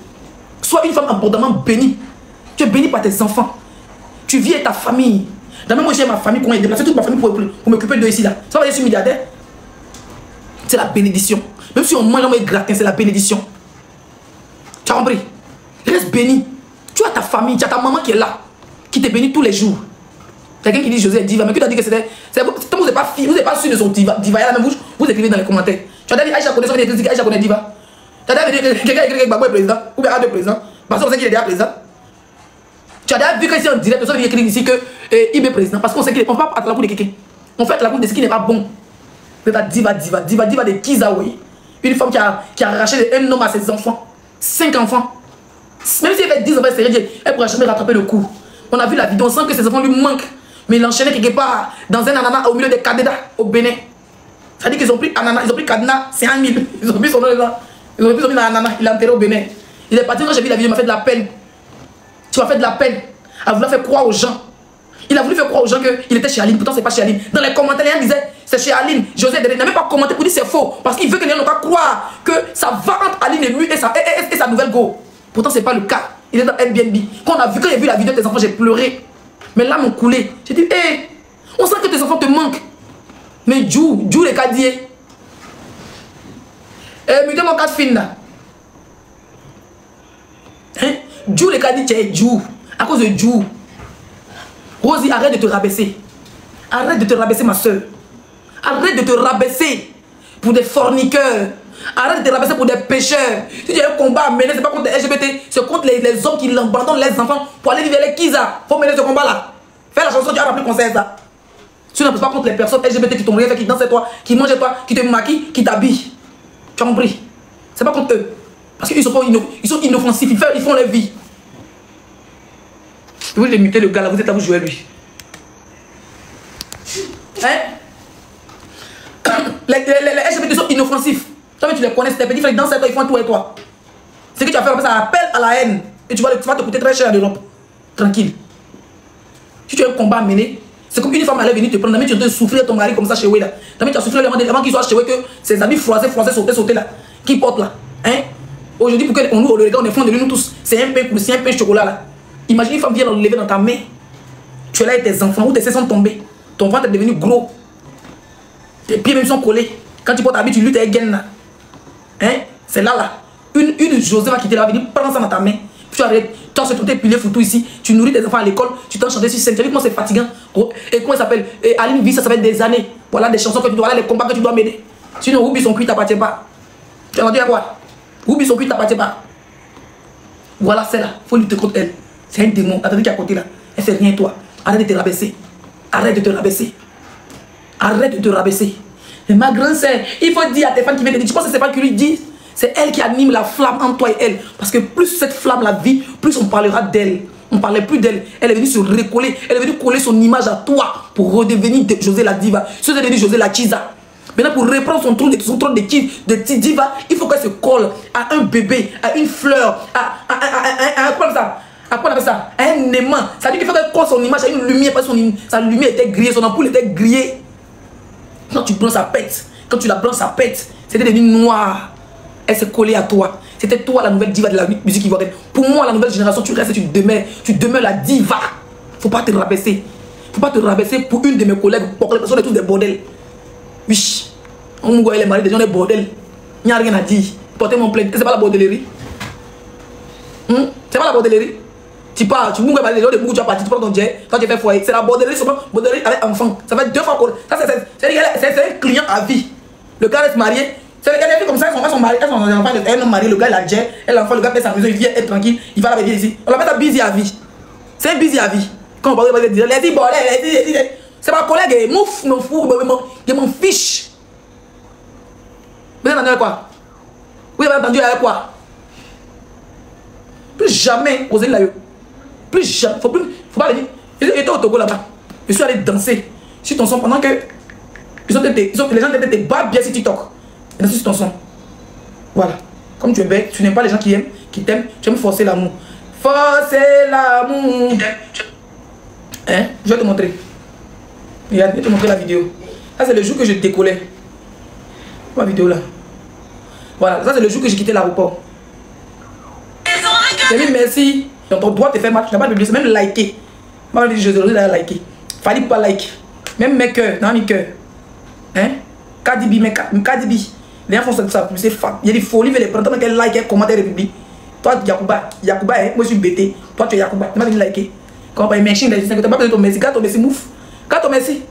Speaker 2: Sois une femme abondamment bénie. Tu es bénie par tes enfants. Tu vis avec ta famille. Dans même moi, j'ai ma famille, qu'on a déplacé toute ma famille pour m'occuper d'eux ici là. Ça va dire, je suis milliardaire. C'est la bénédiction. Même si on mange, on est gratin, c'est la bénédiction. Tu as compris? Reste béni. Tu as ta famille, tu as ta maman qui est là, qui te bénit tous les jours. Quelqu'un qui dit José est diva, mais qui t'a dit que c'était. Tant vous n'êtes pas fille, vous n'êtes pas sûr de son diva. Diva, là, même vous écrivez dans les commentaires. Tu as dit Aïcha connaît son électricité, Aïcha connaît diva. Tu as dit quelqu'un a écrit que Gbagbo est président, ou bien A2 président, parce qu'on sait qu'il est déjà président. Tu as déjà vu que ici en direct, personne vient écrire ici que IB président, parce qu'on sait qu'il est. On ne fait pas à la cour de quelqu'un. On fait la cour de ce qui n'est pas bon. C'est ta diva de Kizaoui. Une femme qui a arraché un homme à ses enfants. 5 enfants. Même si elle fait 10 enfants, c'est rien, elle ne pourra jamais rattraper le coup. On a vu la vidéo, on sent que ses enfants lui manquent. Mais il enchaînait quelque part dans un ananas au milieu des cadets au Bénin. Ça dit qu'ils ont pris ananas, ils ont pris cadenas, c'est 1 000. Ils ont pris son nom là. Ils ont pris son nom dans l'ananas, il l'a enterré au Bénin. Il est parti, quand j'ai vu la vidéo, il m'a fait de la peine. Tu m'as fait de la peine. Il a voulu faire croire aux gens. Il a voulu faire croire aux gens qu'il était chez Aline, pourtant c'est pas chez Aline. Dans les commentaires, les gens disaient c'est chez Aline. José il n'a même pas commenté pour dire c'est faux. Parce qu'il veut que les gens n'ont pas croire que ça va entre Aline et lui et sa nouvelle go. Pourtant c'est pas le cas. Il est dans Airbnb. Quand j'ai vu la vidéo de tes enfants, j'ai pleuré. Mes larmes ont coulé. J'ai dit, hé, on sent que tes enfants te manquent. Mais Djou les cadiers. Mais mon cas de film là. Hein? Djou les cadiers, tu es Djou. À cause de Djou. Rosie, arrête de te rabaisser. Arrête de te rabaisser, ma soeur. Arrête de te rabaisser pour des forniqueurs. Arrête de te rabaisser pour des pécheurs. Si tu as un combat à mener, ce n'est pas contre les LGBT, c'est contre les hommes qui abandonnent les enfants pour aller vivre avec Kiza. Il faut mener ce combat-là. Fais la chanson, tu as rappelé conseil ça. Si tu n'as pas contre les personnes LGBT qui t'ont rien fait, qui dansent avec toi, qui mangent avec toi, qui te maquillent, qui t'habillent. Tu as compris? C'est pas contre eux. Parce qu'ils sont inoffensifs, ils font leur vie. Vous les mutez le gars là, vous êtes là, vous jouez lui. Hein? Les LGBT sont inoffensifs. Toi, tu les connais, c'est des petits frères qui dansent avec toi, ils font tout avec toi. Ce que tu vas faire, ça appelle à la haine. Et tu vas te coûter très cher à l'Europe. Tranquille. Si tu as un combat à mener, c'est comme une femme allait venir te prendre. Tu dois souffrir ton mari comme ça chez Wé là. Tu as souffert avant qu'il soit chez Wé, que ses amis froissés, sauter là. Qui portent là. Hein? Aujourd'hui, pour qu'on nous, le regard, on est fond de lui, nous tous. C'est un pain c'est un pain chocolat là. Imagine une femme vient l'enlever dans ta main. Tu es là avec tes enfants, ou tes seins sont tombés. Ton ventre est devenu gros. Tes pieds même sont collés. Quand tu portes ta vie, tu luttes avec gaine là. Hein? C'est là. Une José va quitter là, va venir prendre ça dans ta main. Puis tu arrêtes, tu as tout pilé foutu ici. Tu nourris tes enfants à l'école, tu t'en chantes sur scène. Tu as vu comment c'est fatigant? Et comment il s'appelle? Aline vit, ça fait des années. Voilà des chansons que tu dois, voilà les combats que tu dois mener. Sinon, oublie son cul, t'appartient pas. Tu as entendu à quoi? Oublie son cul, t'appartient pas. Voilà, c'est là. Faut lutter contre elle. C'est un démon. Attendez qui est à côté là. Elle fait rien, toi. Arrête de te rabaisser. Arrête de te rabaisser. Arrête de te rabaisser. Mais ma grande sœur, il faut dire à tes fans qui viennent te dire, tu penses que c'est pas qui lui dit? C'est elle qui anime la flamme entre toi et elle. Parce que plus cette flamme la vit, plus on parlera d'elle. On ne parlait plus d'elle. Elle est venue se recoller. Elle est venue coller son image à toi pour redevenir José la diva. Si vous avez dit José la Kiza. Maintenant, pour reprendre son trône de diva, il faut qu'elle se colle à un bébé, à une fleur, à quoi ça? À quoi on appelle ça? À un aimant. Ça veut dire qu'il faut qu'elle colle son image à une lumière. Parce que sa lumière était grillée, son ampoule était grillée. Quand tu blancs, ça pète. Quand tu la blancs, ça pète. C'était devenu noir. Elle s'est collée à toi. C'était toi la nouvelle diva de la musique ivoirienne. Pour moi, la nouvelle génération, tu restes et tu demeures la diva. Faut pas te rabaisser. Faut pas te rabaisser pour une de mes collègues. Pour que les personnes sont tous des bordels. Oui. On me voit les maris des gens des bordels. Il n'y a rien à dire. Portez mon plainte. C'est pas la bordellerie. C'est pas la bordellerie. Tu pars, tu mouilles les gens de tu vas partir, tu prends ton jet, toi tu fais foyer. C'est la bordellerie, c'est pas bordellerie avec enfant. Ça fait 2 fois qu'on. C'est un client à vie. Le gars reste marié. C'est les gars comme ça, elles sont mariés, elles sont enfants, un homme marié, le gars il a jet, elle l'enfant, le gars fait sa maison, il vient être tranquille, il va la bébé ici. On l'appelle ça busy à vie. C'est un busy à vie. Quand on parle de dire, les dit, bon, c'est ma collègue, mouf, non fou, je m'en fiche. Vous avez entendu quoi? Vous avez entendu avec quoi? Plus jamais oser la. Plus jamais. Faut pas le dire. J'étais au Togo là-bas. Je suis allé danser sur ton son pendant que les gens te battent bien sur TikTok. Et danser sur ton son. Voilà. Comme tu es bête, tu n'aimes pas les gens qui aiment, qui t'aiment, tu aimes forcer l'amour. Forcer l'amour. Hein? Je vais te montrer. Regarde, je vais te montrer la vidéo. Ça, c'est le jour que je décollais. Ma vidéo là. Voilà, ça, c'est le jour que j'ai quitté l'aéroport. J'ai mis merci. Donc, ton droit te fait mal. Tu n'as pas de publier, même liker. Moi, je vais liker. Fallait pas like. Même mes cœurs, dans mes cœurs. Hein? Cardi B. Les gens font ça, c'est fat. Il y a des folies, les prendre, qu'elle like, elle commente, elle république. Toi, Yacouba, hein? Moi, je suis bêté. Toi, tu es Yacouba. Tu m'as dit liker. Quand on va mention, tu n'as pas besoin de ton merci. Garde ton merci, mouf. Garde ton merci.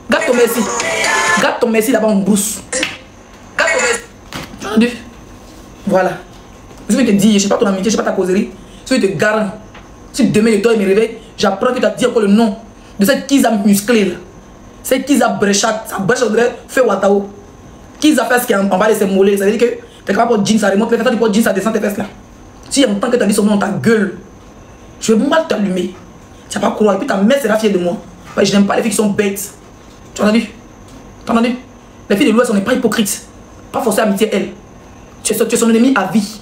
Speaker 2: Garde ton merci. Garde ton merci là-bas en brousse. Garde ton merci. Tu as entendu? Voilà. Je vais te dire, je ne sais pas ton amitié, je ne sais pas ta causerie. Je vais te garantir. Si demain je dors et me réveille, j'apprends que tu as dit encore le nom de cette Kiza musclée là. Cette Kiza bréchate. Ça brèche, on dirait fait Watao. Kiza fait ce qui est en bas de ses mollets. Ça veut dire que tu es capable de jean, ça remonte. Quand tu portes jean, ça descend tes fesses là. Si en tant que tu as dit son nom dans ta gueule, je vais mal t'allumer. Tu vas pas croire. Et puis ta mère sera fière de moi. Ouais, je n'aime pas les filles qui sont bêtes. Tu as entendu? Tu as entendu? Les filles de l'Ouest, on n'est pas hypocrites. Pas forcément amitié, elle. Tu es son ennemi à vie.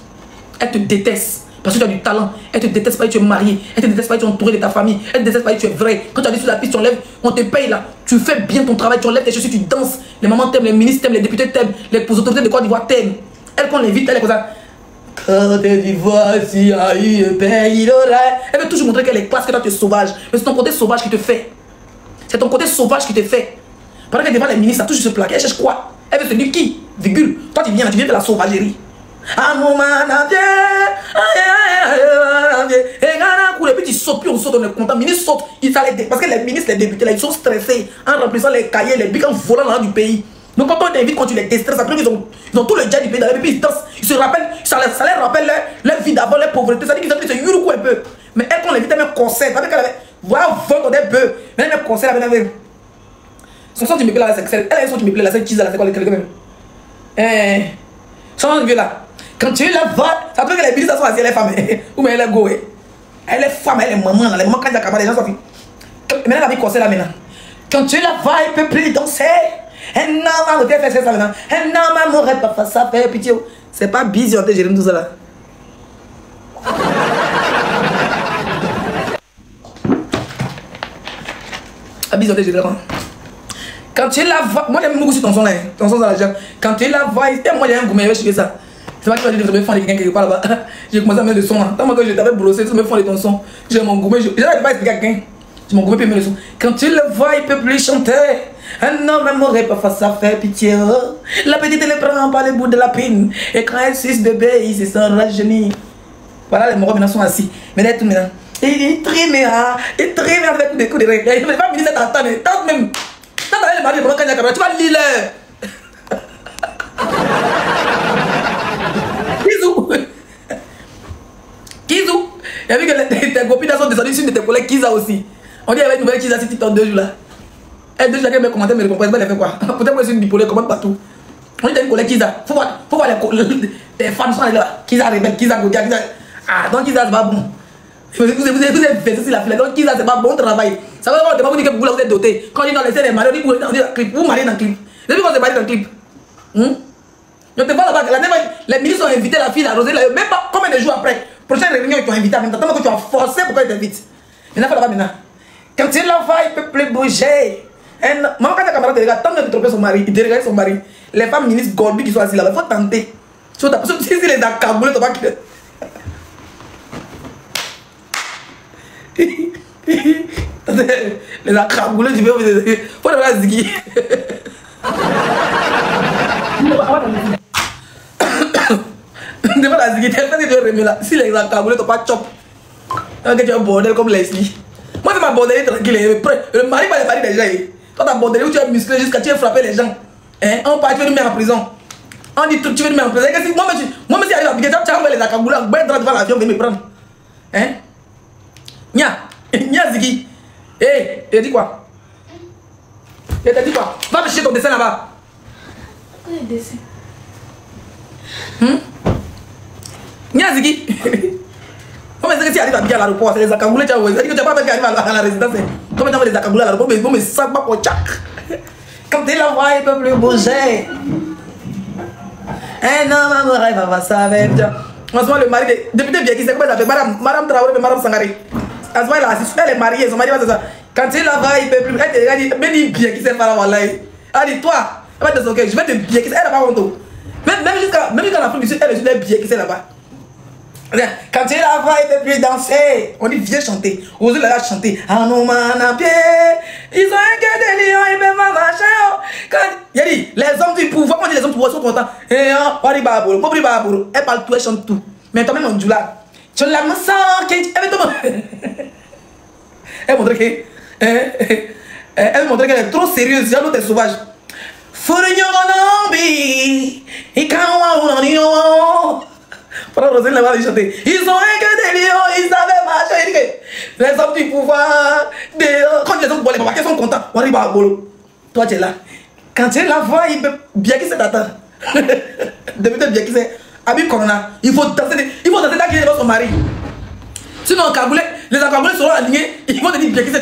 Speaker 2: Elle te déteste. Parce que tu as du talent. Elle te déteste parce que tu es marié. Elle te déteste parce que tu es entouré de ta famille. Elle te déteste parce que tu es vrai. Quand tu as dit sur la piste, tu enlèves, on te paye là. Tu fais bien ton travail, tu enlèves tes chaussures, tu danses. Les mamans t'aiment, les ministres t'aiment, les députés t'aiment, les autorités de Côte d'Ivoire t'aiment. Elle, quand on l'invite, elle est comme ça. Côte d'Ivoire, si a eu un pays, elle veut toujours montrer qu'elle est classe, que toi tu es sauvage. Mais c'est ton côté sauvage qui te fait. C'est ton côté sauvage qui te fait. Pendant qu'elle devant les ministres, ça touche ce plaquet, elle cherche quoi? Elle veut se dire qui? Virgule. Toi tu viens là, tu viens de la sauvagerie. Et puis tu sautes, puis on saute, on est content. Ministre saute, parce que les ministres, les députés, là, ils sont stressés en remplissant les cahiers, les bics, en volant dans du pays. Donc quand on t'invite, quand tu les déstresses, après ils ont tout le jet du pays, et puis ils dansent, ils se rappellent, ça leur rappelle leur vie d'avant, leur pauvreté, ça dit qu'ils ont pris ce yuruku un peu. Mais elle, quand on l'invite, elle met un concert, avec elle avait, voilà, vendre des bœufs, mais elle met un concert avec son son, tu me plais là, elle a un son, tu me plais là, c'est Kiza là, c'est quoi le quand même? Son vieux là. Quand tu la vois, ça peut que les ministres sont assis, elle est femme. Ou mais elle est go. Elle est femme, elle est maman. Les mamans, quand il y a les gens sont filles. Maintenant, la vie conseille là maintenant. Quand tu la vois, elle peut plus danser. Elle n'a pas fait ça maintenant. Elle n'a pas m'aurait pas fait ça, fait pitié. C'est pas bizarre de gérer tout ça là. Pas bizarre de gérer. Quand tu la vois, moi j'aime beaucoup sur ton son là. Ton son dans la jambe. Quand tu la vois, moi j'ai un gourmet, je vais chier ça. C'est pas que tu vas dire que je me fends de quelqu'un quelque part là-bas. J'ai commencé à mettre le son là. Tant que je t'avais brossé, tu me fends de ton son. J'ai mon gourmet, je n'arrive pas à expliquer à quelqu'un. J'ai mon gourmet puis mettre le son. Quand tu le vois, il peut plus chanter. Un homme n'aurait pas fait ça, fait pitié. La petite elle prend par le bout de la pine. Et quand elle suce bébé, il se sent rajeuni. Voilà, les morts maintenant sont assis. Mais là, tout maintenant. Il trime avec des coups de règle. Il ne va pas venir t'entendre. Tant même. Tant le mari de mon candidat, tu vas lire. Kizou. Il y a vu que tes copines sont descendues sur tes collègues Kiza aussi. On dit qu'il y avait une nouvelle Kiza sur TikTok 2 jours là. Elle 2 jours qu'elle me commentait, mais elle comprend pas, elle fait quoi? Peut-être que c'est une bipolaire, commande partout. On dit qu'il y a une collègue Kiza. Faut voir les fans sont là. Kiza rebelle, Kiza Godia, Kiza. Ah, donc Kiza c'est pas bon. Vous êtes fait sur la flèche, donc Kiza c'est pas bon travail. Ça veut dire qu'on ne peut pas vous dire que vous êtes doté. Quand on dit dans les scènes, on dit dans le clip, vous mariez dans le clip. Vous avez vu qu'on s'est marié dans le clip? Je te vois là-bas, les ministres ont invité la fille à Rosé, même pas combien de jours après. Prochaine réunion, ils t'ont invité en même temps, que tu as forcé pour qu'elle t'invite. Maintenant, il faut là-bas maintenant. Quand tu la vois, il ne peut plus bouger. Maman, quand ta camarade te regarde, tant que tu trompes son mari, il te regarde son mari. Les femmes ministres gordues qui sont assises là, il faut tenter. Si les accaboulés, tu vas pas. Les accaboulés, tu veux. Faut le faire ziggy. Devant la ziggy, tu veux remettre là. Si les accaboulés, tu vas pas chop. Tu es un bordel comme Leslie. Moi, je m'abandonne tranquille. Le mari va les mari des gens. Toi, tu as abandonné où tu es musclé jusqu'à tu as frappé les gens. Hein? On part, tu veux nous mettre en prison. On dit tu veux nous mettre en prison. Moi, si j'arrive à piquer, tu as envoyé les accaboulés, devant l'avion, viens me prendre. Hein? Nya, Niaziki. Hé, il a dit quoi? Il t'a dit quoi? Va me chercher ton dessin là-bas.
Speaker 3: Quel dessin?
Speaker 2: Niaziki. Comment est-ce que tu arrives à bien à l'aéroport? C'est les Akagoulés, tu as dit que tu n'as pas fait arriver à la résidence. Comment tu as fait les Akagoulés à l'aéroport? Mais bon, mais ça va pour tchac. Quand tu la vois, il peut plus bouger. Eh non, maman, rêve à ça avec toi. En ce moment, le mari de député bien qui s'est comment ça fait Madame Traoré et Madame Sangaré. En ce moment, elle est mariée, son mari va ça. Quand tu la vois, il peut plus. Elle te dit, mais dis bien qui s'est fait là, voilà. Elle dit, toi, je vais te bien qui s'est là-bas, même jusqu'à l'Afrique du Sud, elle est bien qui s'est là-bas. Quand tu la vois, il ne peut plus danser. On dit viens chanter. Osez la chanter. Ah non, man, à pied. Ils ont un cœur de lion, ils peuvent pas marcher. Il a dit, les hommes du pouvoir, on dit les hommes du pouvoir sont contents. Et on dit babou, pauvre babou. Elle parle tout, elle chante tout. Mais toi-même, on dit là. Tu l'as mis sans elle montre que. Elle montre qu'elle est trop sérieuse. L'autre est sauvage. Pendant Roselyne là-bas, il chantait. Ils ont un que des lions, ils avaient marché. Les hommes du pouvoir, quand les hommes du pouvoir, ils sont contents. On arrive à Bolo. Toi, tu es là. Quand tu es là, il peut bien qui s'est t'attend. Depuis bien qui s'est. Habib Corona, il faut danser dans qu'il est son mari. Sinon, les Akagoulés seront alignés. Ils vont te dire bien qui s'est,